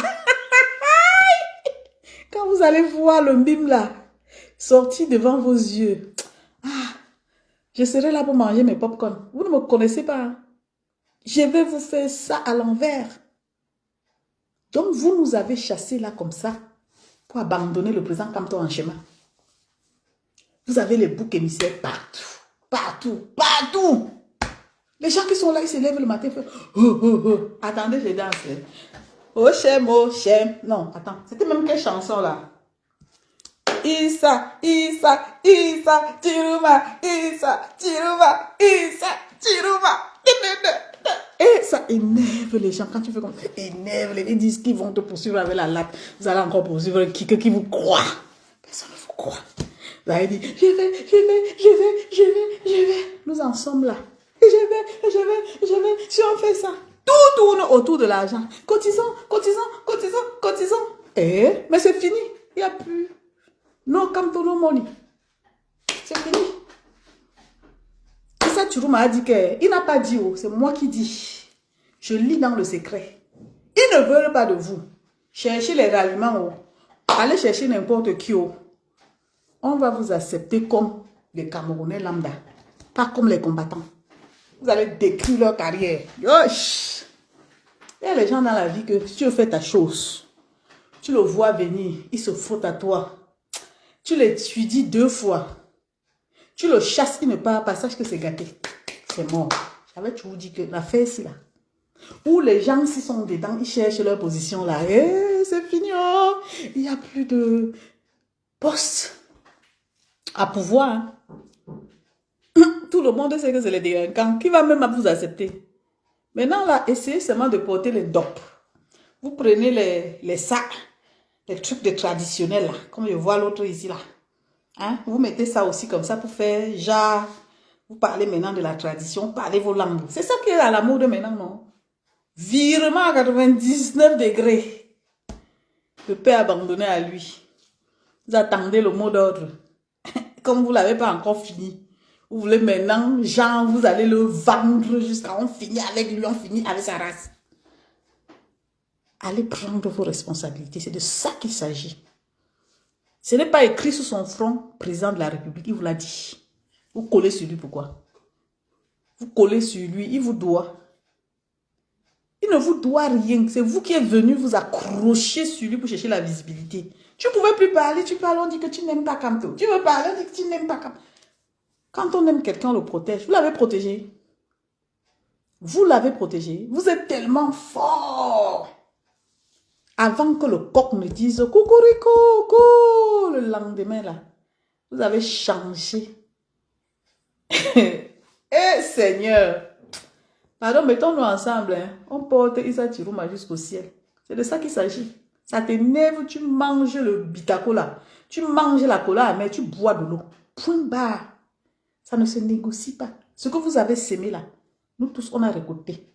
Quand vous allez voir le mime là, sorti devant vos yeux, je serai là pour manger mes popcorn. Vous ne me connaissez pas. Hein? Je vais vous faire ça à l'envers. Donc, vous nous avez chassés là comme ça pour abandonner le président Kamto en chemin. Vous avez les boucs émissaires partout. Partout. Partout. Les gens qui sont là, ils se lèvent le matin et font oh, oh, oh. Attendez, je danse. Oh, chem. Non, attends. C'était même quelle chanson là? Isa, Tiruma. Et ça énerve les gens. Quand tu fais comme ça, énerve. Ils disent qu'ils vont te poursuivre avec la latte. Vous allez encore poursuivre qui vous croit. Personne ne vous croit. Vous avez dit, je vais. Nous en sommes là. Je vais. Si on fait ça, tout tourne autour de l'argent. Cotisons. Mais c'est fini. Il n'y a plus. No Kamto no money. C'est fini. Et ça, Churuma a dit qu'il n'a pas dit, c'est moi qui dis. Je lis dans le secret. Ils ne veulent pas de vous. Cherchez les ralliements. Allez chercher n'importe qui. On va vous accepter comme les Camerounais lambda. Pas comme les combattants. Vous allez décrire leur carrière. Yosh! Il y a les gens dans la vie que si tu fais ta chose, tu le vois venir, il se faute à toi. Tu l'étudies 2 fois. Tu le chasses, il ne part pas. Sache que c'est gâté. C'est mort. J'avais toujours dit que l'affaire ici là. Où les gens s'y sont dedans, ils cherchent leur position là. C'est fini. Oh. Il n'y a plus de poste à pouvoir. Hein. Tout le monde sait que c'est les délinquants. Qui va même vous accepter? Maintenant, là, essayez seulement de porter les dopes. Vous prenez les sacs, les trucs de traditionnels, là, comme je vois l'autre ici, là. Hein? Vous mettez ça aussi comme ça pour faire genre, vous parlez maintenant de la tradition, parlez vos langues. C'est ça qui est à la mode maintenant, non? Virement à 99 degrés. Le père abandonné à lui. Vous attendez le mot d'ordre. Comme vous ne l'avez pas encore fini. Vous voulez maintenant, genre, vous allez le vendre jusqu'à on finit avec lui, on finit avec sa race. Allez prendre vos responsabilités. C'est de ça qu'il s'agit. Ce n'est pas écrit sur son front, président de la République, il vous l'a dit. Vous collez sur lui, pourquoi? Vous collez sur lui, il vous doit. Il ne vous doit rien. C'est vous qui êtes venu vous accrocher sur lui pour chercher la visibilité. Tu ne pouvais plus parler, tu parles, on dit que tu n'aimes pas Kamto. Tu veux parler, on dit que tu n'aimes pas Kamto. Quand on aime quelqu'un, on le protège. Vous l'avez protégé. Vous l'avez protégé. Vous êtes tellement fort. Avant que le coq ne dise coucou, coucou, le lendemain là, vous avez changé. Eh Seigneur, pardon, mettons-nous ensemble. Hein. On porte Issa Chirouma jusqu'au ciel. C'est de ça qu'il s'agit. Ça t'énerve, tu manges le bitako là. Tu manges la cola amère, tu bois de l'eau. Point barre. Ça ne se négocie pas. Ce que vous avez sémé là, nous tous, on a récolté.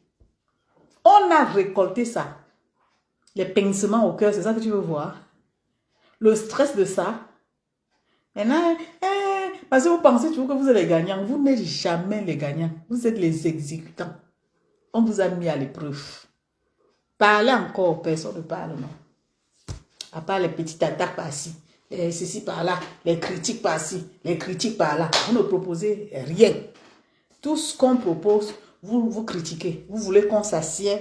On a récolté ça. Les pincements au cœur, c'est ça que tu veux voir. Le stress de ça. Maintenant, parce que vous pensez toujours que vous êtes les gagnants. Vous n'êtes jamais les gagnants. Vous êtes les exécutants. On vous a mis à l'épreuve. Parlez encore, personne ne parle, non. À part les petites attaques par-ci, ceci par-là, les critiques par-ci, les critiques par-là. Vous ne proposez rien. Tout ce qu'on propose, vous critiquez. Vous voulez qu'on s'assied.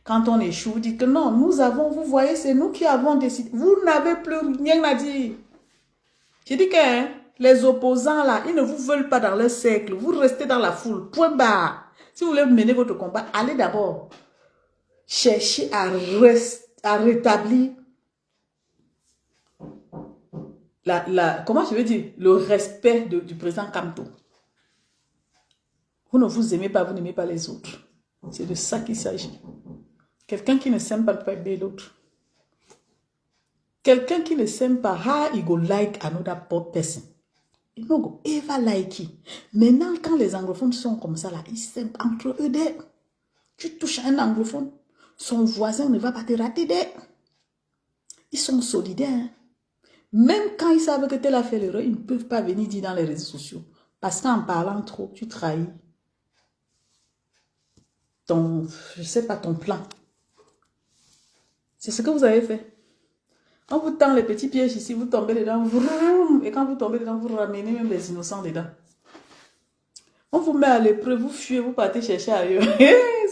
Quand on échoue, vous dites que non, nous avons, vous voyez, c'est nous qui avons décidé. Vous n'avez plus rien à dire. J'ai dit que hein, les opposants là, ils ne vous veulent pas dans leur cercle. Vous restez dans la foule. Point barre. Si vous voulez mener votre combat, allez d'abord chercher à rétablir comment je veux dire, le respect du président Kamto. Vous ne vous aimez pas, vous n'aimez pas les autres. C'est de ça qu'il s'agit. Quelqu'un qui ne s'aime pas ne peut pas aimer l'autre. Quelqu'un qui ne s'aime pas, how he go like another person? Il no go ever like it. Maintenant, quand les anglophones sont comme ça, là, ils s'aiment entre eux. Tu touches à un anglophone, son voisin ne va pas te rater. Ils sont solidaires. Hein? Même quand ils savent que tel a fait l'erreur, ils ne peuvent pas venir dire dans les réseaux sociaux. Parce qu'en parlant trop, tu trahis ton, je sais pas, ton plan. C'est ce que vous avez fait. On vous tend les petits pièges ici, vous tombez dedans, vroom, et quand vous tombez dedans, vous ramenez même les innocents dedans. On vous met à l'épreuve, vous fuyez, vous partez chercher ailleurs.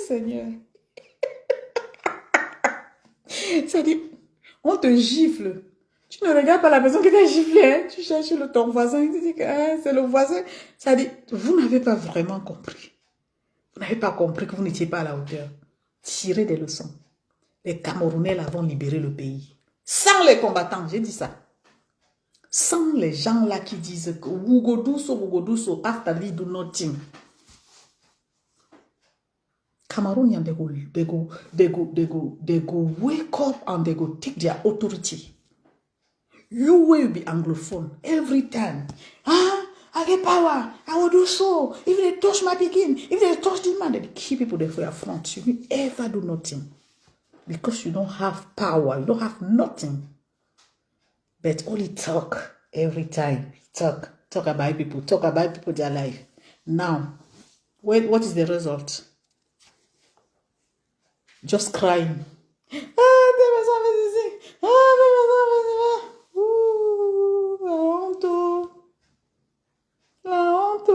Seigneur. C'est-à-dire, on te gifle. Tu ne regardes pas la personne qui t'a giflé, hein? Tu cherches ton voisin, tu dis que c'est le voisin. C'est-à-dire, vous n'avez pas vraiment compris. Vous n'avez pas compris que vous n'étiez pas à la hauteur. Tirez des leçons. Les Camerounais là vont libérer le pays. Sans les combattants, j'ai dit ça. Sans les gens là qui disent que Wugoduso, after we do nothing. Cameroonians, they go wake up and they go take their authority. You will be Anglophone every time. I get power. I will do so. If they touch my begin, if they touch the man, they keep people there for your front. You will ever do nothing. Because you don't have power. You don't have nothing. But only talk every time. Talk about people. Talk about people, their life. Now, what is the result? Just crying. La honte.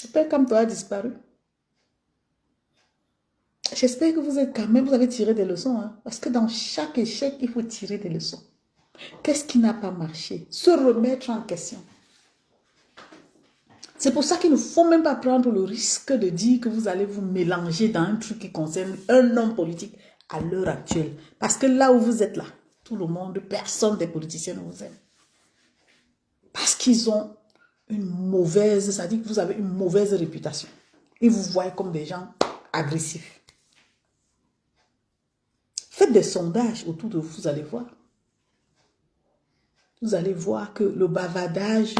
Le père comme toi a disparu. J'espère que vous êtes quand même, vous avez tiré des leçons. Hein? Parce que dans chaque échec, il faut tirer des leçons. Qu'est-ce qui n'a pas marché? Se remettre en question. C'est pour ça qu'il ne faut même pas prendre le risque de dire que vous allez vous mélanger dans un truc qui concerne un homme politique à l'heure actuelle. Parce que là où vous êtes là, tout le monde, personne des politiciens ne vous aime. Parce qu'ils ont une mauvaise, ça dit que vous avez une mauvaise réputation. Ils vous voient comme des gens agressifs. Faites des sondages autour de vous, vous allez voir. Vous allez voir que le bavardage,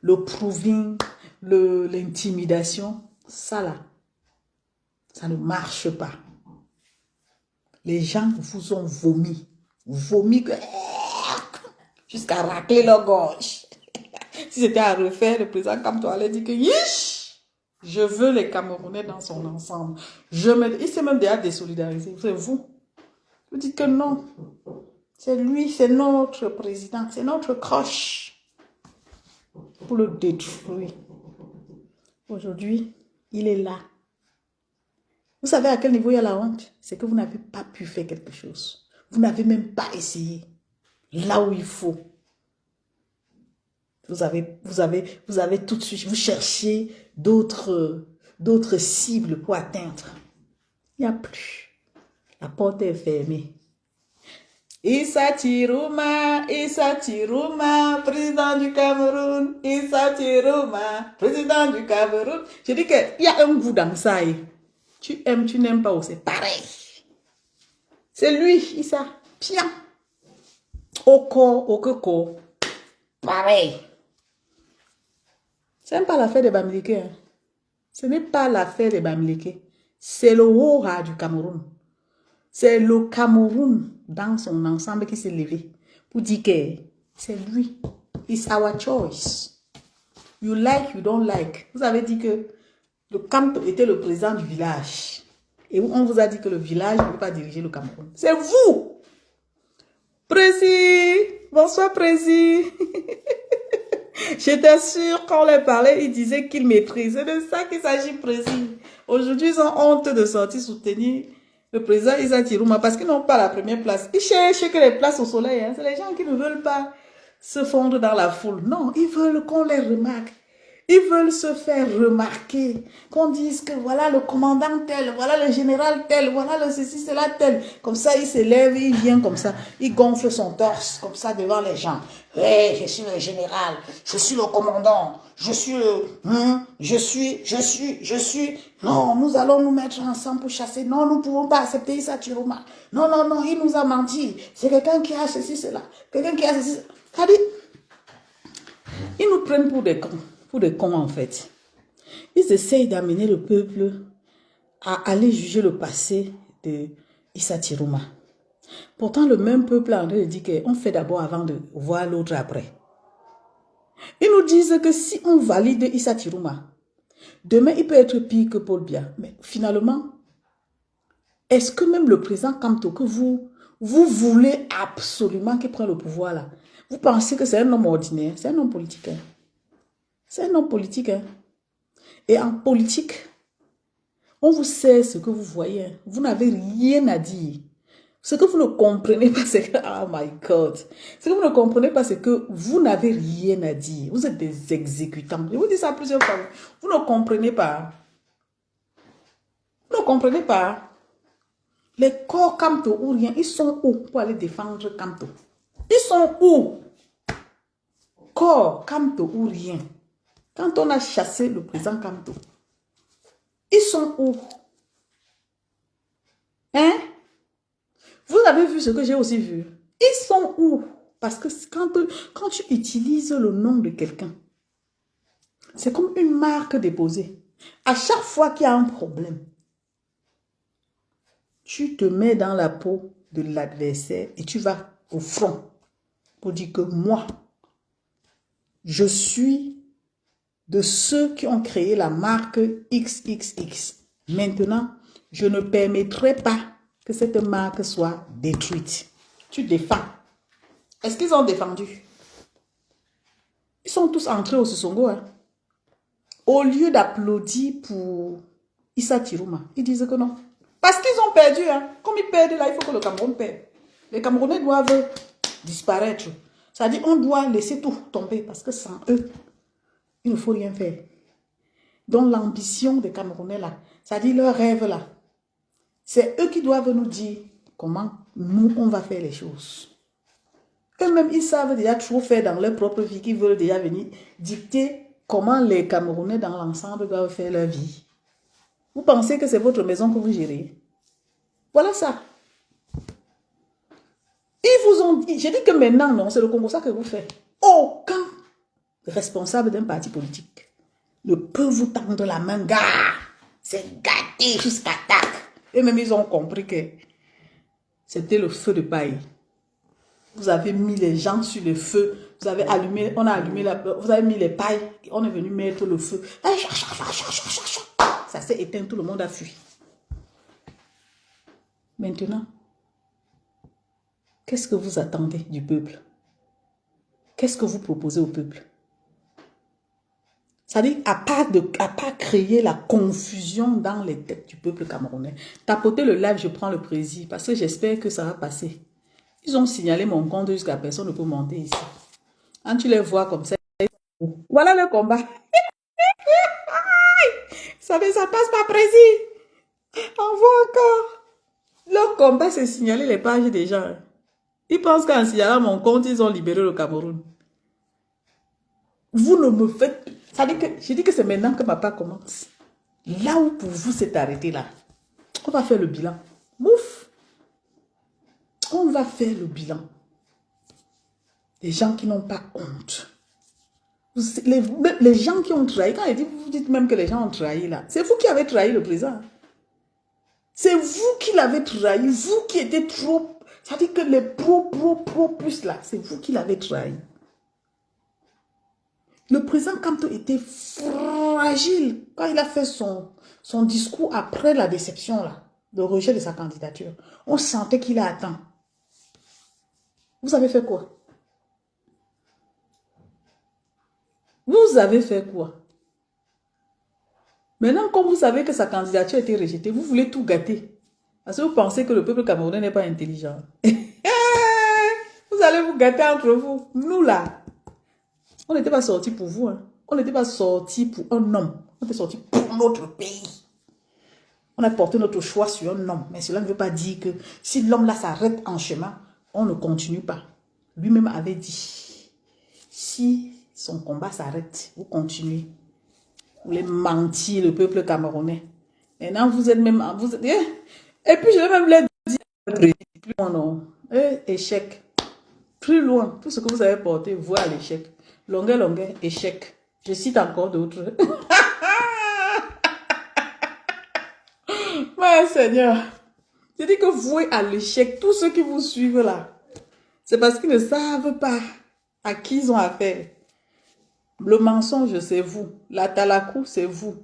le proving, l'intimidation, ça là, ça ne marche pas. Les gens vous ont vomi que jusqu'à racler leur gorge. Si c'était à refaire, le président Kamto allait dire que yish, je veux les Camerounais dans son ensemble. Il s'est même déjà désolidarisé. C'est vous. Vous dites que non. C'est lui, c'est notre président, c'est notre croche pour le détruire. Aujourd'hui, il est là. Vous savez à quel niveau il y a la honte? C'est que vous n'avez pas pu faire quelque chose. Vous n'avez même pas essayé. Là où il faut. Vous avez tout de suite, vous cherchez d'autres cibles pour atteindre. Il n'y a plus. La porte est fermée. Issa Tirouma, président du Cameroun. Issa Tirouma, président du Cameroun. Je dis qu'il y a un goût dans ça. Tu aimes, tu n'aimes pas, c'est pareil. C'est lui, Issa. Bien. Au corps. Pareil. Ce n'est pas l'affaire des Bamileke. Hein. Ce n'est pas l'affaire des Bamileke. C'est le Hora du Cameroun. C'est le Cameroun dans son ensemble qui s'est levé pour dire que c'est lui. It's our choice. You like, you don't like. Vous avez dit que le Camto était le président du village. Et on vous a dit que le village ne peut pas diriger le Cameroun. C'est vous. Prési. Bonsoir, Prési. J'étais sûre quand on les parlait, ils disaient qu'ils maîtrisent. C'est de ça qu'il s'agit, Prési. Aujourd'hui, ils ont honte de sortir soutenir le président Issa Tirouma parce qu'ils n'ont pas la première place. Ils cherchent que les places au soleil. Hein. C'est les gens qui ne veulent pas se fondre dans la foule. Non, ils veulent qu'on les remarque. Ils veulent se faire remarquer. Qu'on dise que voilà le commandant tel, voilà le général tel, voilà le ceci, cela tel. Comme ça, il s'élève, il vient comme ça. Il gonfle son torse comme ça devant les gens. Ouais, je suis le général, je suis le commandant, je suis le... je suis... Non, nous allons nous mettre ensemble pour chasser. Non, nous ne pouvons pas accepter Issa Tirouma. Non, il nous a menti. C'est quelqu'un qui a ceci, cela. Quelqu'un qui a ceci, cela. C'est-à-dire, ils nous prennent pour des cons. Pour des cons, en fait. Ils essayent d'amener le peuple à aller juger le passé de Issa Tirouma. Pourtant, le même peuple a dit qu'on fait d'abord avant de voir l'autre après. Ils nous disent que si on valide Issa Tirouma, demain, il peut être pire que Paul Biya. Mais finalement, est-ce que même le président Camto, que vous voulez absolument qu'il prenne le pouvoir là, vous pensez que c'est un homme ordinaire? C'est un homme politique. Hein? C'est un homme politique. Hein? Et en politique, on vous sait ce que vous voyez. Hein? Vous n'avez rien à dire. Ce que vous ne comprenez pas, c'est que... Oh my God. Ce que vous ne comprenez pas, c'est que vous n'avez rien à dire. Vous êtes des exécutants. Je vous dis ça plusieurs fois. Vous ne comprenez pas. Vous ne comprenez pas. Les corps Camto ou rien, ils sont où pour aller défendre Camto? Ils sont où? Corps Camto ou rien. Quand on a chassé le président Camto, ils sont où? Hein? Vous avez vu ce que j'ai aussi vu? Ils sont où? Parce que quand tu utilises le nom de quelqu'un, c'est comme une marque déposée. À chaque fois qu'il y a un problème, tu te mets dans la peau de l'adversaire et tu vas au front pour dire que moi, je suis de ceux qui ont créé la marque XXX. Maintenant, je ne permettrai pas que cette marque soit détruite. Tu défends. Est-ce qu'ils ont défendu? Ils sont tous entrés au Sissongo. Hein? Au lieu d'applaudir pour Issa Tirouma, ils disent que non. Parce qu'ils ont perdu. Hein? Comme ils perdent là, il faut que le Cameroun perde. Les Camerounais doivent disparaître. C'est-à-dire qu'on doit laisser tout tomber parce que sans eux, il ne faut rien faire. Donc l'ambition des Camerounais là, c'est-à-dire leur rêve là, c'est eux qui doivent nous dire comment nous, on va faire les choses. Eux-mêmes, ils savent déjà trop faire dans leur propre vie, qu'ils veulent déjà venir dicter comment les Camerounais dans l'ensemble doivent faire leur vie. Vous pensez que c'est votre maison que vous gérez? Voilà ça. Ils vous ont dit, j'ai dit que maintenant, non, c'est le Congo ça que vous faites. Aucun responsable d'un parti politique ne peut vous tendre la main, gars. C'est gâté jusqu'à tac. Et même ils ont compris que c'était le feu de paille. Vous avez mis les gens sur le feu. Vous avez allumé, on a allumé vous avez mis les pailles. On est venu mettre le feu. Ça s'est éteint, tout le monde a fui. Maintenant, Qu'est-ce que vous attendez du peuple? Qu'est-ce que vous proposez au peuple? C'est-à-dire, à part créer la confusion dans les têtes du peuple camerounais, tapotez le live, je prends le président, parce que j'espère que ça va passer. Ils ont signalé mon compte jusqu'à personne ne peut monter ici. Quand tu les vois comme ça, voilà le combat. Ça passe pas précis. On voit encore. Le combat, c'est signaler les pages des gens. Ils pensent qu'en signalant mon compte, ils ont libéré le Cameroun. Vous ne me faites... Ça dit que, je dis que c'est maintenant que ma part commence. Là où pour vous c'est arrêté là, on va faire le bilan. Mouf! On va faire le bilan. Les gens qui n'ont pas honte. Les gens qui ont trahi, quand vous dites même que les gens ont trahi là, c'est vous qui avez trahi le président. C'est vous qui l'avez trahi, vous qui étiez trop... Ça dit que les pro plus là, c'est vous qui l'avez trahi. Le président Kamto était fragile quand il a fait son discours après la déception là, le rejet de sa candidature. On sentait qu'il a atteint. Vous avez fait quoi? Vous avez fait quoi? Maintenant, comme vous savez que sa candidature a été rejetée, vous voulez tout gâter. Parce que vous pensez que le peuple camerounais n'est pas intelligent. Vous allez vous gâter entre vous. Nous là, on n'était pas sortis pour vous. Hein. On n'était pas sortis pour un homme. On était sortis pour notre pays. On a porté notre choix sur un homme. Mais cela ne veut pas dire que si l'homme là s'arrête en chemin, on ne continue pas. Lui-même avait dit, si son combat s'arrête, vous continuez. Vous voulez mentir le peuple camerounais. Maintenant, vous êtes même... Et puis, je vais même leur dire, plus loin, non. Échec. Plus loin, tout ce que vous avez porté, voit à l'échec. Longueur, échec. Je cite encore d'autres. Ouais, Seigneur. Je dis que vouez à l'échec. Tous ceux qui vous suivent là, c'est parce qu'ils ne savent pas à qui ils ont affaire. Le mensonge, c'est vous. La talakou, c'est vous.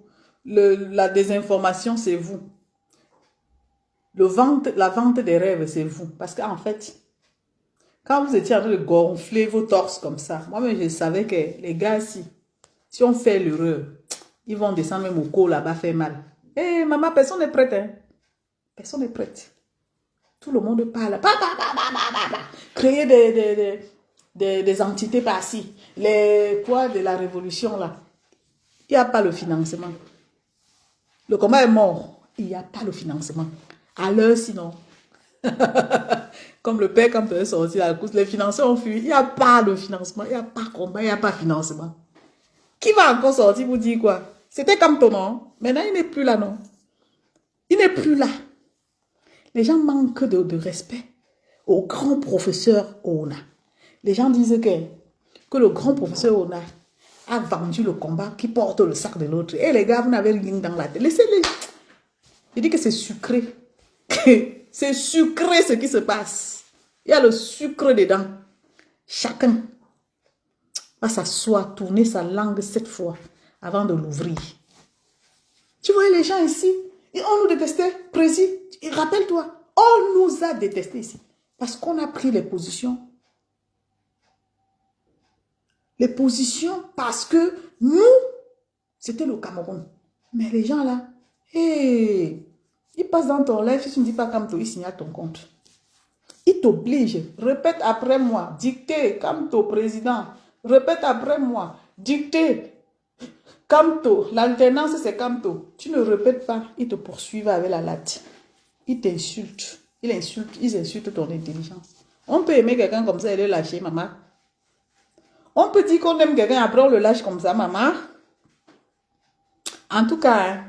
La désinformation, c'est vous. La vente des rêves, c'est vous. Parce qu'en fait, quand vous étiez en train de gonfler vos torses comme ça, moi-même, je savais que les gars, si on fait l'erreur, ils vont descendre même au col là-bas, faire mal. Eh, maman, personne n'est prête. Hein? Personne n'est prête. Tout le monde parle. Créer des entités par-ci. Les quoi de la révolution là. Il n'y a pas le financement. Le combat est mort. Il n'y a pas le financement. À l'heure sinon. Comme le père quand il est sorti à la course, les financeurs ont fui. Il n'y a pas de financement. Il n'y a pas de combat. Il n'y a pas de financement. Qui va encore sortir vous dire quoi? C'était comme ton nom. Maintenant, il n'est plus là, non? Il n'est plus là. Les gens manquent de respect au grand professeur Ona. Les gens disent que le grand professeur Ona a vendu le combat qui porte le sac de l'autre. Et les gars, vous n'avez rien dans la tête. Laissez-les. Il dit que c'est sucré. C'est sucré ce qui se passe. Il y a le sucre dedans. Chacun va s'asseoir, tourner sa langue 7 fois avant de l'ouvrir. Tu vois les gens ici, on nous détestait, précis. Rappelle-toi, on nous a détestés ici. Parce qu'on a pris les positions. Les positions parce que nous, c'était le Cameroun. Mais les gens là, hey, ils passent dans ton live, si tu ne dis pas Kamto, ils signent à ton compte. Ils t'obligent. Répète après moi. Dictez, Kamto, président. Répète après moi. Dictez. Kamto. L'alternance, c'est Kamto. Tu ne répètes pas. Ils te poursuivent avec la latte. Ils t'insultent. Ils insultent ton intelligence. On peut aimer quelqu'un comme ça et le lâcher, maman. On peut dire qu'on aime quelqu'un, après on le lâche comme ça, maman. En tout cas,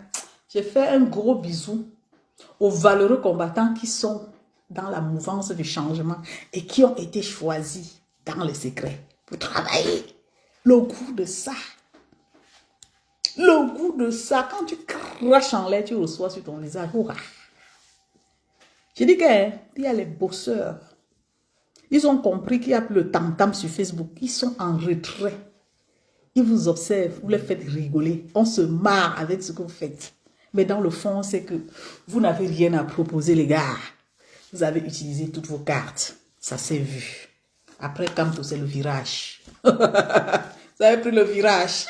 j'ai fait un gros bisou aux valeureux combattants qui sont dans la mouvance du changement et qui ont été choisis dans le secret pour travailler. Le goût de ça. Le goût de ça. Quand tu craches en l'air, tu reçois sur ton visage. Je dis qu'il y a les bosseurs. Ils ont compris qu'il n'y a plus le tam-tam sur Facebook. Ils sont en retrait. Ils vous observent, vous les faites rigoler. On se marre avec ce que vous faites. Mais dans le fond, c'est que vous n'avez rien à proposer, les gars. Vous avez utilisé toutes vos cartes. Ça s'est vu. Après Kamto, c'est le virage. Vous avez pris le virage.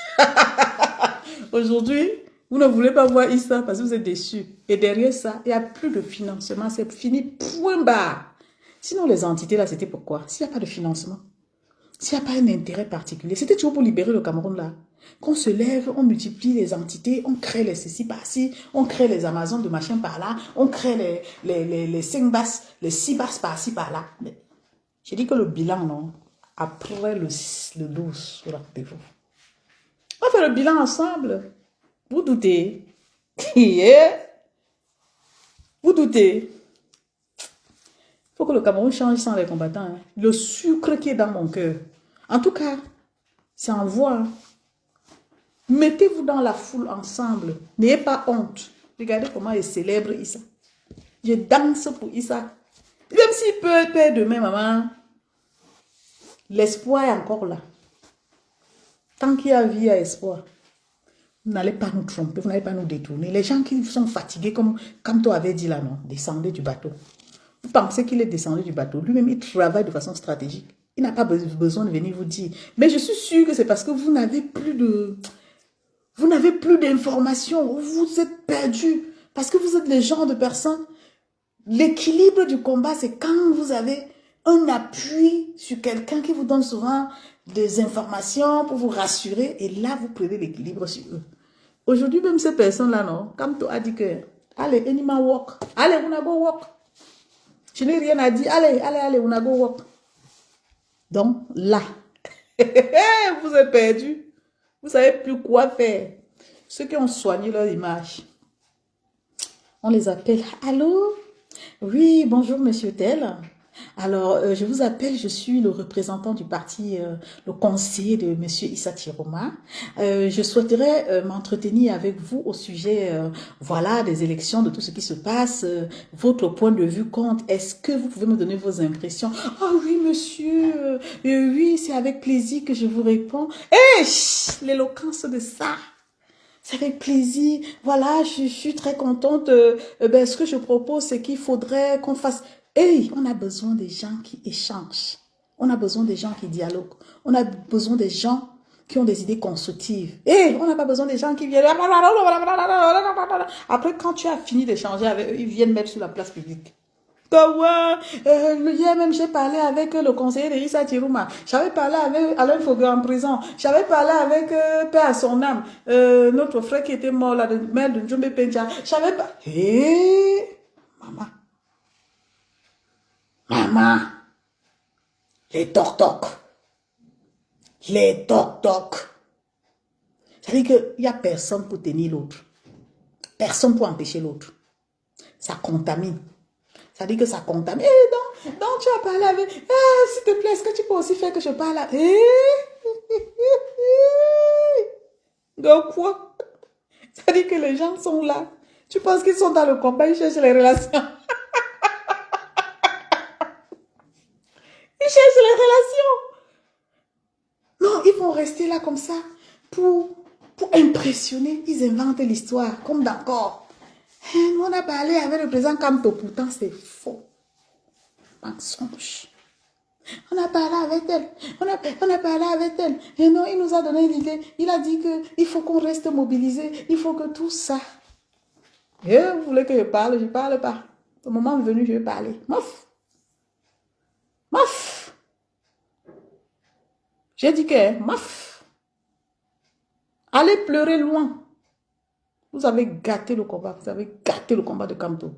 Aujourd'hui, vous ne voulez pas voir Issa parce que vous êtes déçus. Et derrière ça, il n'y a plus de financement. C'est fini, point barre. Sinon, les entités, là, c'était pourquoi? S'il n'y a pas de financement, s'il n'y a pas un intérêt particulier, c'était toujours pour libérer le Cameroun, là. Qu'on se lève, on multiplie les entités, on crée les ceci par-ci, on crée les Amazones de machin par-là, on crée les 5 basses, les 6 basses par-ci, par-là. J'ai dit que le bilan, non, après le 12, rappelez-vous. On fait le bilan ensemble. Vous doutez? Vous doutez? Il faut que le Cameroun change sans les combattants. Hein. Le sucre qui est dans mon cœur. En tout cas, c'est en voie. Hein. Mettez-vous dans la foule ensemble. N'ayez pas honte. Regardez comment il célèbre Issa. Je danse pour Issa. Même s'il peut perdre demain, maman, l'espoir est encore là. Tant qu'il y a vie, il y a espoir. Vous n'allez pas nous tromper, vous n'allez pas nous détourner. Les gens qui sont fatigués, comme toi avait dit là, non, descendez du bateau. Vous pensez qu'il est descendu du bateau. Lui-même, il travaille de façon stratégique. Il n'a pas besoin de venir vous dire. Mais je suis sûre que c'est parce que vous n'avez plus de... Vous n'avez plus d'informations. Vous êtes perdus. Parce que vous êtes le genre de personnes. L'équilibre du combat, c'est quand vous avez un appui sur quelqu'un qui vous donne souvent des informations pour vous rassurer. Et là, vous prenez l'équilibre sur eux. Aujourd'hui, même ces personnes-là, non, comme tu as dit que, allez, animal walk. Allez, on a go walk. Je n'ai rien à dire. Allez, on a go walk. Donc, là, vous êtes perdus. Vous ne savez plus quoi faire. Ceux qui ont soigné leur image, on les appelle. Allô? Oui, bonjour, monsieur Tel. Alors, je vous appelle, je suis le représentant du parti, le conseiller de monsieur Issa Tiroma. Je souhaiterais m'entretenir avec vous au sujet, voilà, des élections, de tout ce qui se passe. Votre point de vue compte. Est-ce que vous pouvez me donner vos impressions? Oh oui, monsieur. Oui, c'est avec plaisir que je vous réponds. L'éloquence de ça. C'est avec plaisir. Voilà, je suis très contente. Ce que je propose, c'est qu'il faudrait qu'on fasse... on a besoin des gens qui échangent. On a besoin des gens qui dialoguent. On a besoin des gens qui ont des idées constructives. On n'a pas besoin des gens qui viennent... Après, quand tu as fini d'échanger avec eux, ils viennent mettre sur la place publique. Hier même, j'ai parlé avec le conseiller de Issa Tiroma. J'avais parlé avec Alain Fogg en prison. J'avais parlé avec Père à son âme, notre frère qui était mort, là, le maire de Njombe Pencha. J'avais pas... Maman, les toc-toc. Les toc-toc. C'est-à-dire qu'il n'y a personne pour tenir l'autre. Personne pour empêcher l'autre. Ça contamine. Ça dit que ça contamine. Donc tu as parlé avec... s'il te plaît, est-ce que tu peux aussi faire que je parle à... Donc quoi? Ça dit que les gens sont là. Tu penses qu'ils sont dans le combat, ils cherchent les relations. Ils cherchent les relations. Non, ils vont rester là comme ça pour impressionner. Ils inventent l'histoire, comme d'accord. On a parlé avec le président Kamto, pourtant c'est faux. Mensonge. On a parlé avec elle. On a parlé avec elle. Et non, il nous a donné une idée. Il a dit qu'il faut qu'on reste mobilisé. Il faut que tout ça. Vous voulez que je parle? Je ne parle pas. Au moment venu, je vais parler. Mof. J'ai dit que, mof. Allez pleurer loin. Vous avez gâté le combat. Vous avez gâté le combat de Kamto.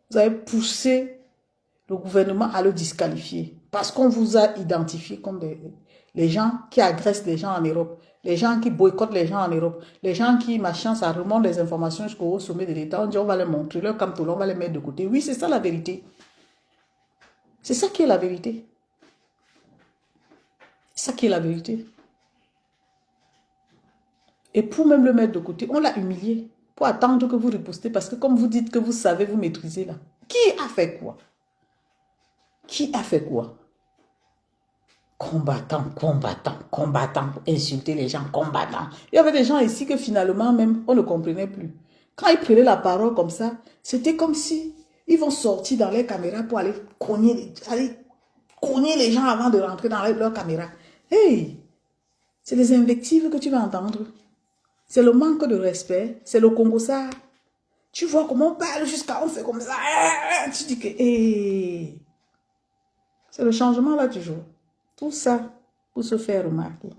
Vous avez poussé le gouvernement à le disqualifier. Parce qu'on vous a identifié comme les gens qui agressent les gens en Europe. Les gens qui boycottent les gens en Europe. Les gens qui, machin, ça remonte les informations jusqu'au sommet de l'État. On dit, on va les montrer. Leur Kamto, on va les mettre de côté. Oui, c'est ça la vérité. C'est ça qui est la vérité. C'est ça qui est la vérité. Et pour même le mettre de côté, on l'a humilié. Pour attendre que vous ripostez. Parce que comme vous dites que vous savez, vous maîtrisez là. Qui a fait quoi? Qui a fait quoi? Combattant, insulter les gens, combattant. Il y avait des gens ici que finalement même, on ne comprenait plus. Quand ils prenaient la parole comme ça, c'était comme si Ils vont sortir dans les caméras pour aller cogner les gens avant de rentrer dans leur caméra. Hey, c'est les invectives que tu vas entendre. C'est le manque de respect. C'est le Congo ça. Tu vois comment on parle jusqu'à on fait comme ça. Tu dis que hey, c'est le changement là toujours. Tout ça pour se faire remarquer.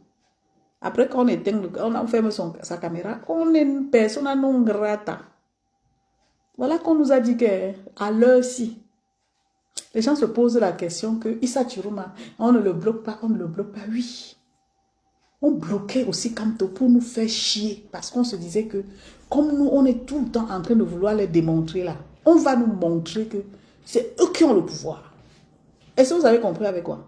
Après quand on ferme sa caméra, on est une persona non grata. Voilà qu'on nous a dit qu'à l'heure-ci, les gens se posent la question que Issa Chiruma, on ne le bloque pas, on ne le bloque pas. Oui. On bloquait aussi Kamto pour nous faire chier. Parce qu'on se disait que, comme nous, on est tout le temps en train de vouloir les démontrer là, on va nous montrer que c'est eux qui ont le pouvoir. Est-ce que vous avez compris avec quoi?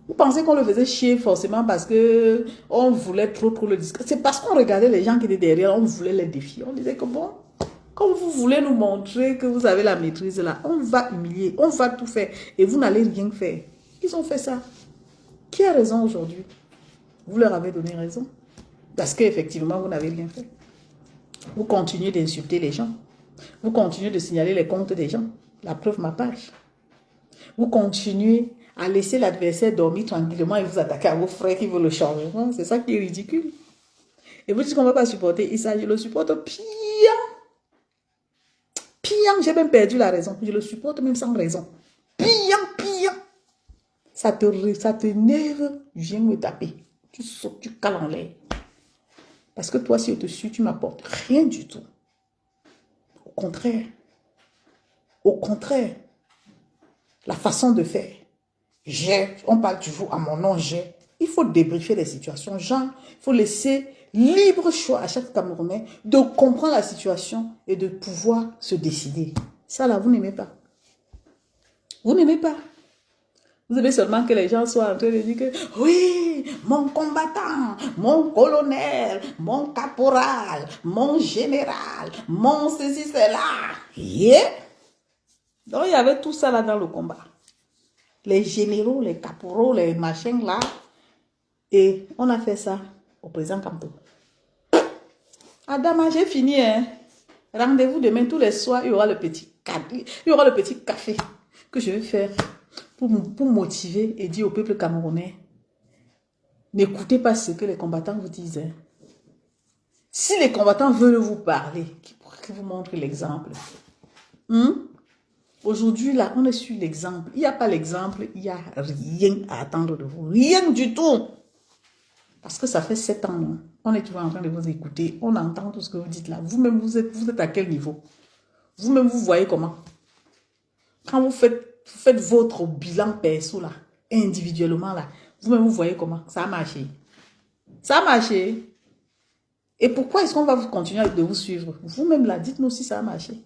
Vous pensez qu'on le faisait chier forcément parce que on voulait trop le discuter. C'est parce qu'on regardait les gens qui étaient derrière, on voulait les défier. On disait que bon, comme vous voulez nous montrer que vous avez la maîtrise là, on va humilier, on va tout faire et vous n'allez rien faire. Ils ont fait ça. Qui a raison aujourd'hui? Vous leur avez donné raison. Parce qu'effectivement, vous n'avez rien fait. Vous continuez d'insulter les gens. Vous continuez de signaler les comptes des gens. La preuve, ma page. Vous continuez à laisser l'adversaire dormir tranquillement et vous attaquer à vos frères qui veulent le changement. C'est ça qui est ridicule. Et vous dites qu'on ne va pas supporter Issa. Je le supporte pire. Pire, j'ai même perdu la raison. Je le supporte même sans raison. Pire. Ça t'énerve, viens me taper. Tu sautes, tu cales en l'air. Parce que toi, si je te suis, tu m'apportes rien du tout. Au contraire, la façon de faire. On parle toujours à mon nom, il faut débriefer les situations. Genre, il faut laisser libre choix à chaque Camerounais de comprendre la situation et de pouvoir se décider. Ça là, vous n'aimez pas. Vous n'aimez pas. Vous aimez seulement que les gens soient en train de dire que oui, mon combattant, mon colonel, mon caporal, mon général, mon ceci, cela. Yeah. Donc il y avait tout ça là dans le combat. Les généraux, les caporaux, les machins là. Et on a fait ça au président Kamto. Adama, j'ai fini. Hein. Rendez-vous demain tous les soirs, il y aura le petit café que je vais faire. Pour motiver et dire au peuple camerounais, n'écoutez pas ce que les combattants vous disent. Hein. Si les combattants veulent vous parler, qu'ils vous montrent l'exemple. Aujourd'hui, là, on est sur l'exemple. Il n'y a pas l'exemple, il n'y a rien à attendre de vous. Rien du tout. Parce que ça fait 7 ans, non? On est toujours en train de vous écouter. On entend tout ce que vous dites là. Vous-même, vous êtes à quel niveau? Vous-même, vous voyez comment? Quand vous faites votre bilan perso là, individuellement là, vous-même vous voyez comment ça a marché. Ça a marché. Et pourquoi est-ce qu'on va continuer de vous suivre? Vous-même là, dites-nous si ça a marché.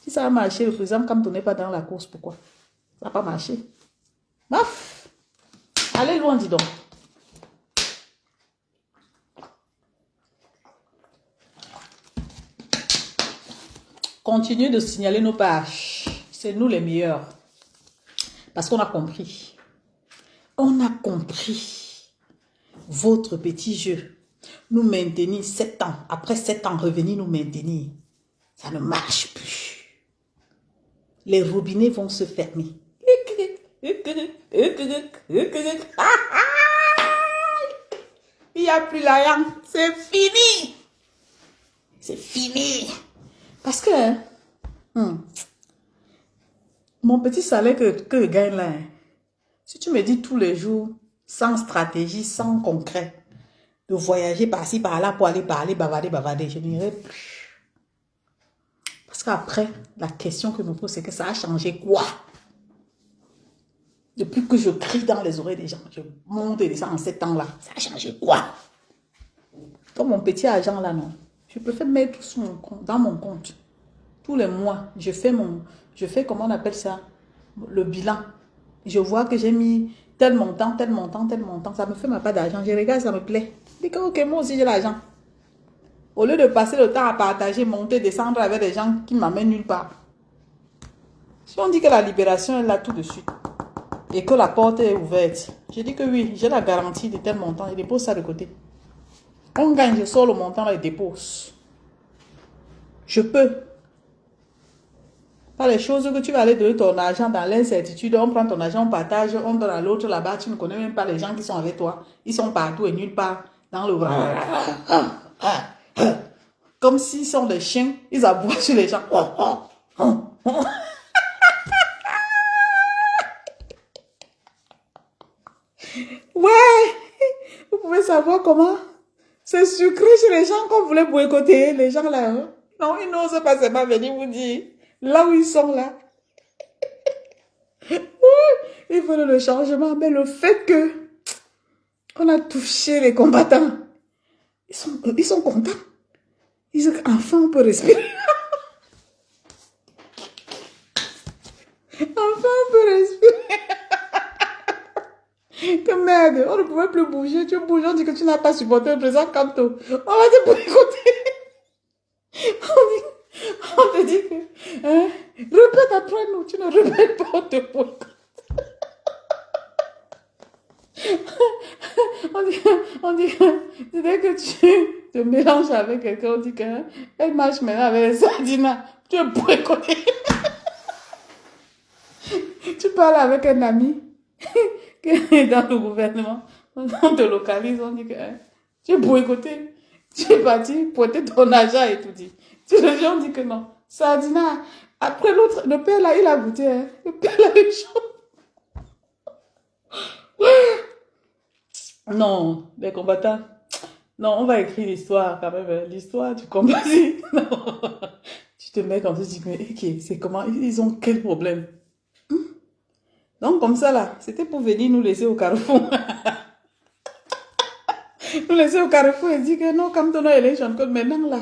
Si ça a marché, le président Kamto n'est pas dans la course, pourquoi? Ça n'a pas marché. Baf! Allez loin, dis donc. Continuez de signaler nos pages. C'est nous les meilleurs. Parce qu'on a compris. On a compris votre petit jeu. Nous maintenir 7 ans. Après 7 ans, revenir nous maintenir. Ça ne marche plus. Les robinets vont se fermer. Il n'y a plus l'argent. C'est fini. C'est fini. Parce que... mon petit salaire que je gagne là, si tu me dis tous les jours, sans stratégie, sans concret, de voyager par-ci, par-là pour aller parler, bavarder, je n'irai plus. Parce qu'après, la question que je me pose, c'est que ça a changé quoi? Depuis que je crie dans les oreilles des gens, je monte et descends en 7 ans là, ça a changé quoi? Comme mon petit argent là, non. Je préfère mettre sur mon compte, dans mon compte. Tous les mois, je fais, comment on appelle ça, le bilan. Je vois que j'ai mis tel montant. Ça me fait ma part d'argent. Je regarde, ça me plaît. Je dis que ok, moi aussi j'ai l'argent. Au lieu de passer le temps à partager, monter, descendre avec des gens qui ne m'amènent nulle part. Si on dit que la libération est là tout de suite et que la porte est ouverte, je dis que oui, j'ai la garantie de tel montant. Je dépose ça de côté. On gagne, je sors le montant et je dépose. Je peux. Pas les choses que tu vas aller donner ton argent dans l'incertitude. On prend ton argent, on partage, on donne à l'autre là-bas. Tu ne connais même pas les gens qui sont avec toi. Ils sont partout et nulle part. Dans le comme s'ils sont des chiens. Ils aboient sur les gens. Ouais, vous pouvez savoir comment c'est sucré chez les gens qu'on voulait boycotter, les gens là. Hein? Non, ils n'osent pas seulement venir vous dire là où ils sont là. Ils veulent le changement, mais le fait que on a touché les combattants, ils sont contents. Ils disent qu'enfin on peut respirer. Enfin on peut respirer. Que merde, on ne pouvait plus bouger. Tu bouges, on dit que tu n'as pas supporté le président Kanto. On va te boycotter. On te dit que, hein, répète après nous. Tu ne répètes pas, on te boycotte. On dit que dès que tu te mélanges avec quelqu'un, on dit qu'elle marche maintenant avec les sardines. Tu es boycotté. Tu parles avec un ami qui est dans le gouvernement. On te localise, on dit que tu es boycotté. Tu es parti pointer ton argent et tout dit. Tu reviens, on dit que non. Sardina, après l'autre, le père là, il a goûté. Hein. Le père là, il est chaud. Non, les combattants. Non, on va écrire l'histoire quand même. L'histoire du combat. Non. Tu te mets comme ça, tu dis, mais ok, c'est comment, ils ont quel problème? Donc comme ça là, c'était pour venir nous laisser au carrefour. Nous laisser au carrefour et dire que non, comme ton élection code maintenant là.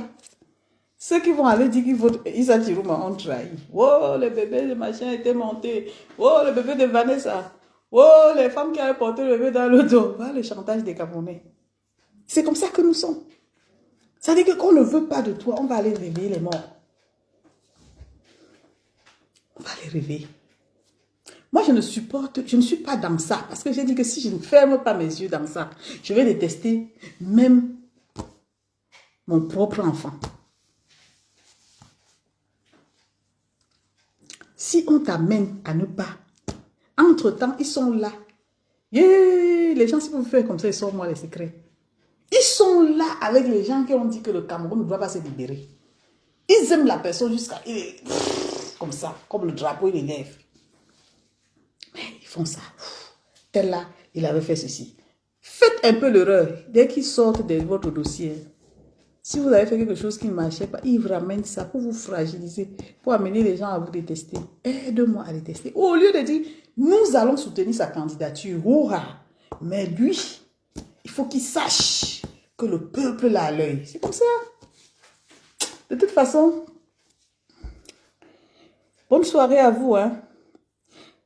Ceux qui vont aller dire qu'ils votent Issa Chirouma ont trahi. Oh, le bébé de machin était monté. Oh, le bébé de Vanessa. Oh, les femmes qui avaient porté le bébé dans le dos. Voilà le chantage des Camerounais. C'est comme ça que nous sommes. Ça veut dire que qu'on ne veut pas de toi, on va aller réveiller les morts. On va les réveiller. Moi, je ne suis pas dans ça. Parce que j'ai dit que si je ne ferme pas mes yeux dans ça, je vais détester même mon propre enfant. Si on t'amène à ne pas, entre-temps, ils sont là. Yeah, les gens, si vous faites comme ça, ils sortent moi les secrets. Ils sont là avec les gens qui ont dit que le Cameroun ne doit pas se libérer. Ils aiment la personne jusqu'à... Comme ça, comme le drapeau, il élève. Mais ils font ça. Tel là, il avait fait ceci. Faites un peu l'erreur. Dès qu'ils sortent de votre dossier, si vous avez fait quelque chose qui ne marchait pas, ils vous ramènent ça pour vous fragiliser, pour amener les gens à vous détester. Aide-moi à détester. Au lieu de dire, nous allons soutenir sa candidature. Mais lui, il faut qu'il sache que le peuple l'a à l'œil. C'est comme ça. De toute façon, bonne soirée à vous. Hein.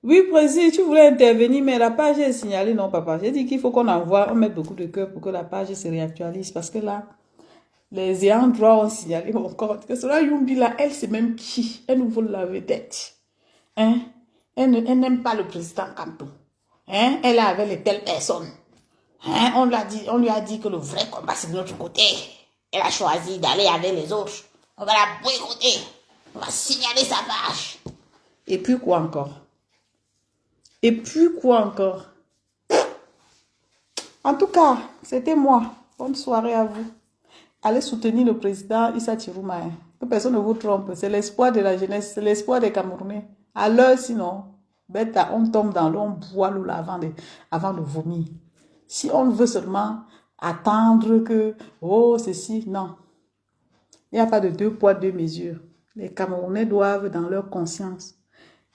Oui, Président, tu voulais intervenir, mais la page est signalée. Non, papa. J'ai dit qu'il faut qu'on envoie, on mette beaucoup de cœur pour que la page se réactualise. Parce que là, les ayants droit ont signalé mon compte. Que cela, Yumbi, là, elle, c'est même qui? Elle nous vole la vedette. Hein? Elle n'aime pas le président Kanto. Hein? Elle est avec les telles personnes. Hein? On lui a dit que le vrai combat, c'est de l'autre côté. Elle a choisi d'aller avec les autres. On va la boycotter. On va signaler sa page. Et puis quoi encore? Et puis quoi encore? En tout cas, c'était moi. Bonne soirée à vous. Allez soutenir le président Issa Chirouma. Que personne ne vous trompe. C'est l'espoir de la jeunesse. C'est l'espoir des Camerounais. À l'heure, sinon, bêta, on tombe dans l'eau, on boit l'eau avant de vomir. Si on veut seulement attendre que, oh, ceci, non. Il n'y a pas de 2 poids, 2 mesures. Les Camerounais doivent, dans leur conscience,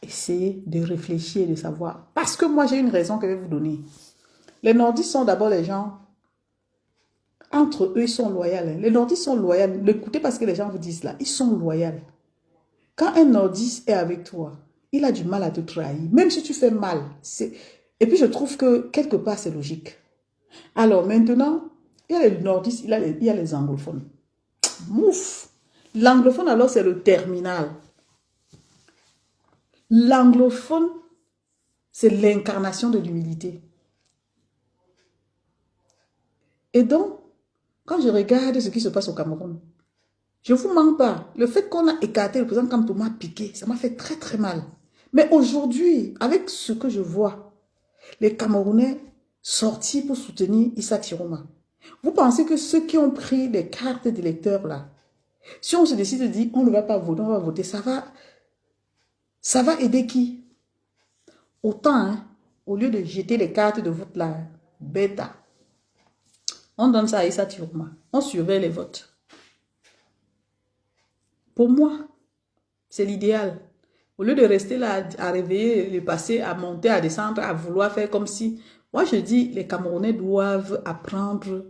essayer de réfléchir et de savoir. Parce que moi, j'ai une raison que je vais vous donner. Les nordistes sont d'abord les gens, entre eux, ils sont loyaux. Les nordistes sont loyaux. L'écoutez parce que les gens vous disent là, ils sont loyaux. Quand un nordiste est avec toi, il a du mal à te trahir. Même si tu fais mal. Et puis, je trouve que quelque part, c'est logique. Alors maintenant, il y a les nordistes, il y a les anglophones. Mouf! L'anglophone, alors, c'est le terminal. L'anglophone, c'est l'incarnation de l'humilité. Et donc, quand je regarde ce qui se passe au Cameroun, Je ne vous mens pas. Le fait qu'on a écarté le président Kamto m'a piqué. Ça m'a fait très très mal. Mais aujourd'hui, avec ce que je vois, les Camerounais sortis pour soutenir Issa Chiroma, vous pensez que ceux qui ont pris les cartes d'électeurs là, si on se décide de dire on ne va pas voter, on va voter, ça va aider qui? Autant, hein, au lieu de jeter les cartes de vote là, bêta, on donne ça à Issa Chiroma, on surveille les votes. Pour moi, c'est l'idéal. Au lieu de rester là à réveiller le passé, à monter, à descendre, à vouloir faire comme si... Moi, je dis, les Camerounais doivent apprendre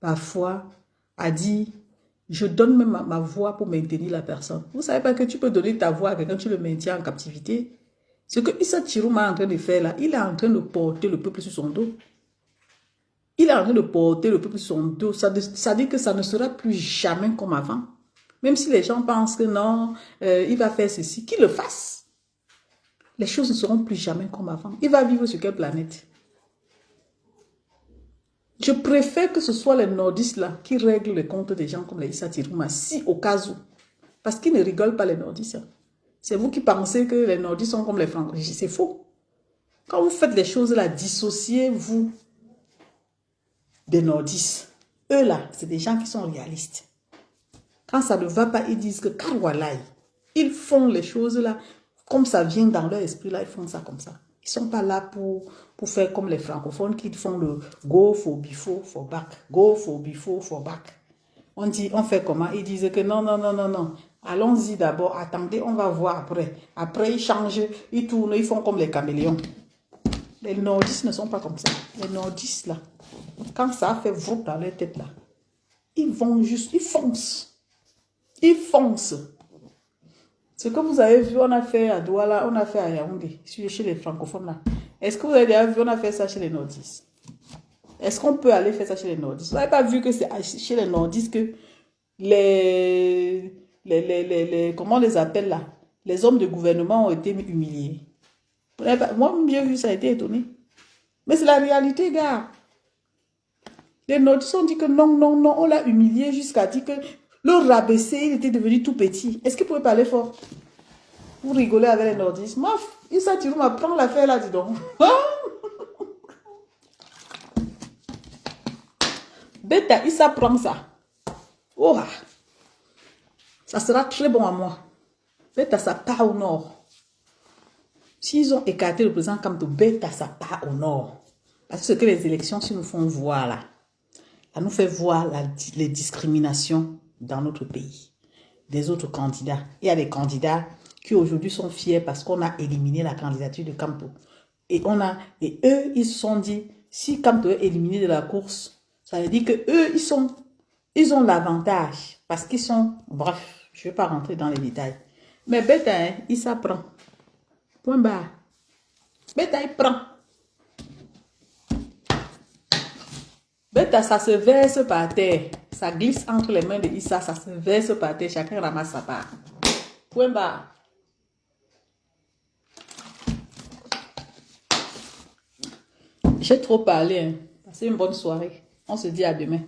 parfois à dire, je donne même ma voix pour maintenir la personne. Vous ne savez pas que tu peux donner ta voix à quelqu'un, tu le maintiens en captivité. Ce que Issa Chiroma est en train de faire là, il est en train de porter le peuple sur son dos. Il est en train de porter le peuple sur son dos. Ça dit que ça ne sera plus jamais comme avant. Même si les gens pensent que non, il va faire ceci, qu'il le fasse. Les choses ne seront plus jamais comme avant. Il va vivre sur quelle planète? Je préfère que ce soit les nordistes là qui règlent les comptes des gens comme les Issa Chiroma, si au cas où. Parce qu'ils ne rigolent pas les nordistes. C'est vous qui pensez que les nordistes sont comme les francs. C'est faux. Quand vous faites les choses là, dissociez-vous des nordistes. Eux là, c'est des gens qui sont réalistes. Quand ça ne va pas, ils disent que Karwalai, ils font les choses là, comme ça vient dans leur esprit là, ils font ça comme ça. Ils ne sont pas là pour faire comme les francophones qui font le go for before for back. Go for before for back. On dit, on fait comment? Ils disent que non, non, non, non, non. Allons-y d'abord, attendez, on va voir après. Après, ils changent, ils tournent, ils font comme les caméléons. Les nordistes ne sont pas comme ça. Les nordistes là, quand ça fait vroom dans leur tête là, ils vont juste, ils foncent. Ils foncent. Ce que vous avez vu, on a fait à Douala, on a fait à Yaoundé, chez les francophones là. Est-ce que vous avez déjà vu, on a fait ça chez les nordistes? Est-ce qu'on peut aller faire ça chez les nordistes? Vous n'avez pas vu que c'est chez les nordistes que comment on les appelle là? Les hommes de gouvernement ont été humiliés. Moi, j'ai vu ça, a été étonné. Mais c'est la réalité, gars. Les nordistes ont dit que non, non, non, on l'a humilié jusqu'à dire que le rabaisser, il était devenu tout petit. Est-ce qu'il pouvait parler fort? Vous rigolez avec les nordistes. Moi, Issa Chiroma prend l'affaire là, dis donc. Beta, Issa prend ça. Oh, ça sera très bon à moi. Beta, ça part au nord. S'ils ont écarté le président Kamto, Beta, ça part au nord. Parce que ce que les élections, si nous font voir là, ça nous fait voir les discriminations dans notre pays. Des autres candidats. Il y a des candidats qui aujourd'hui sont fiers parce qu'on a éliminé la candidature de Kamto. Et eux, ils se sont dit, si Kamto est éliminé de la course, ça veut dire que eux, ils ont l'avantage. Parce qu'ils sont, bref, je ne vais pas rentrer dans les détails. Mais Beta, hein, il s'apprend. Point barre. Beta, il prend. Beta, ça se verse par terre. Ça glisse entre les mains de Issa, ça se verse par terre. Chacun ramasse sa part. Point barre. J'ai trop parlé. Hein. Passez une bonne soirée. On se dit à demain.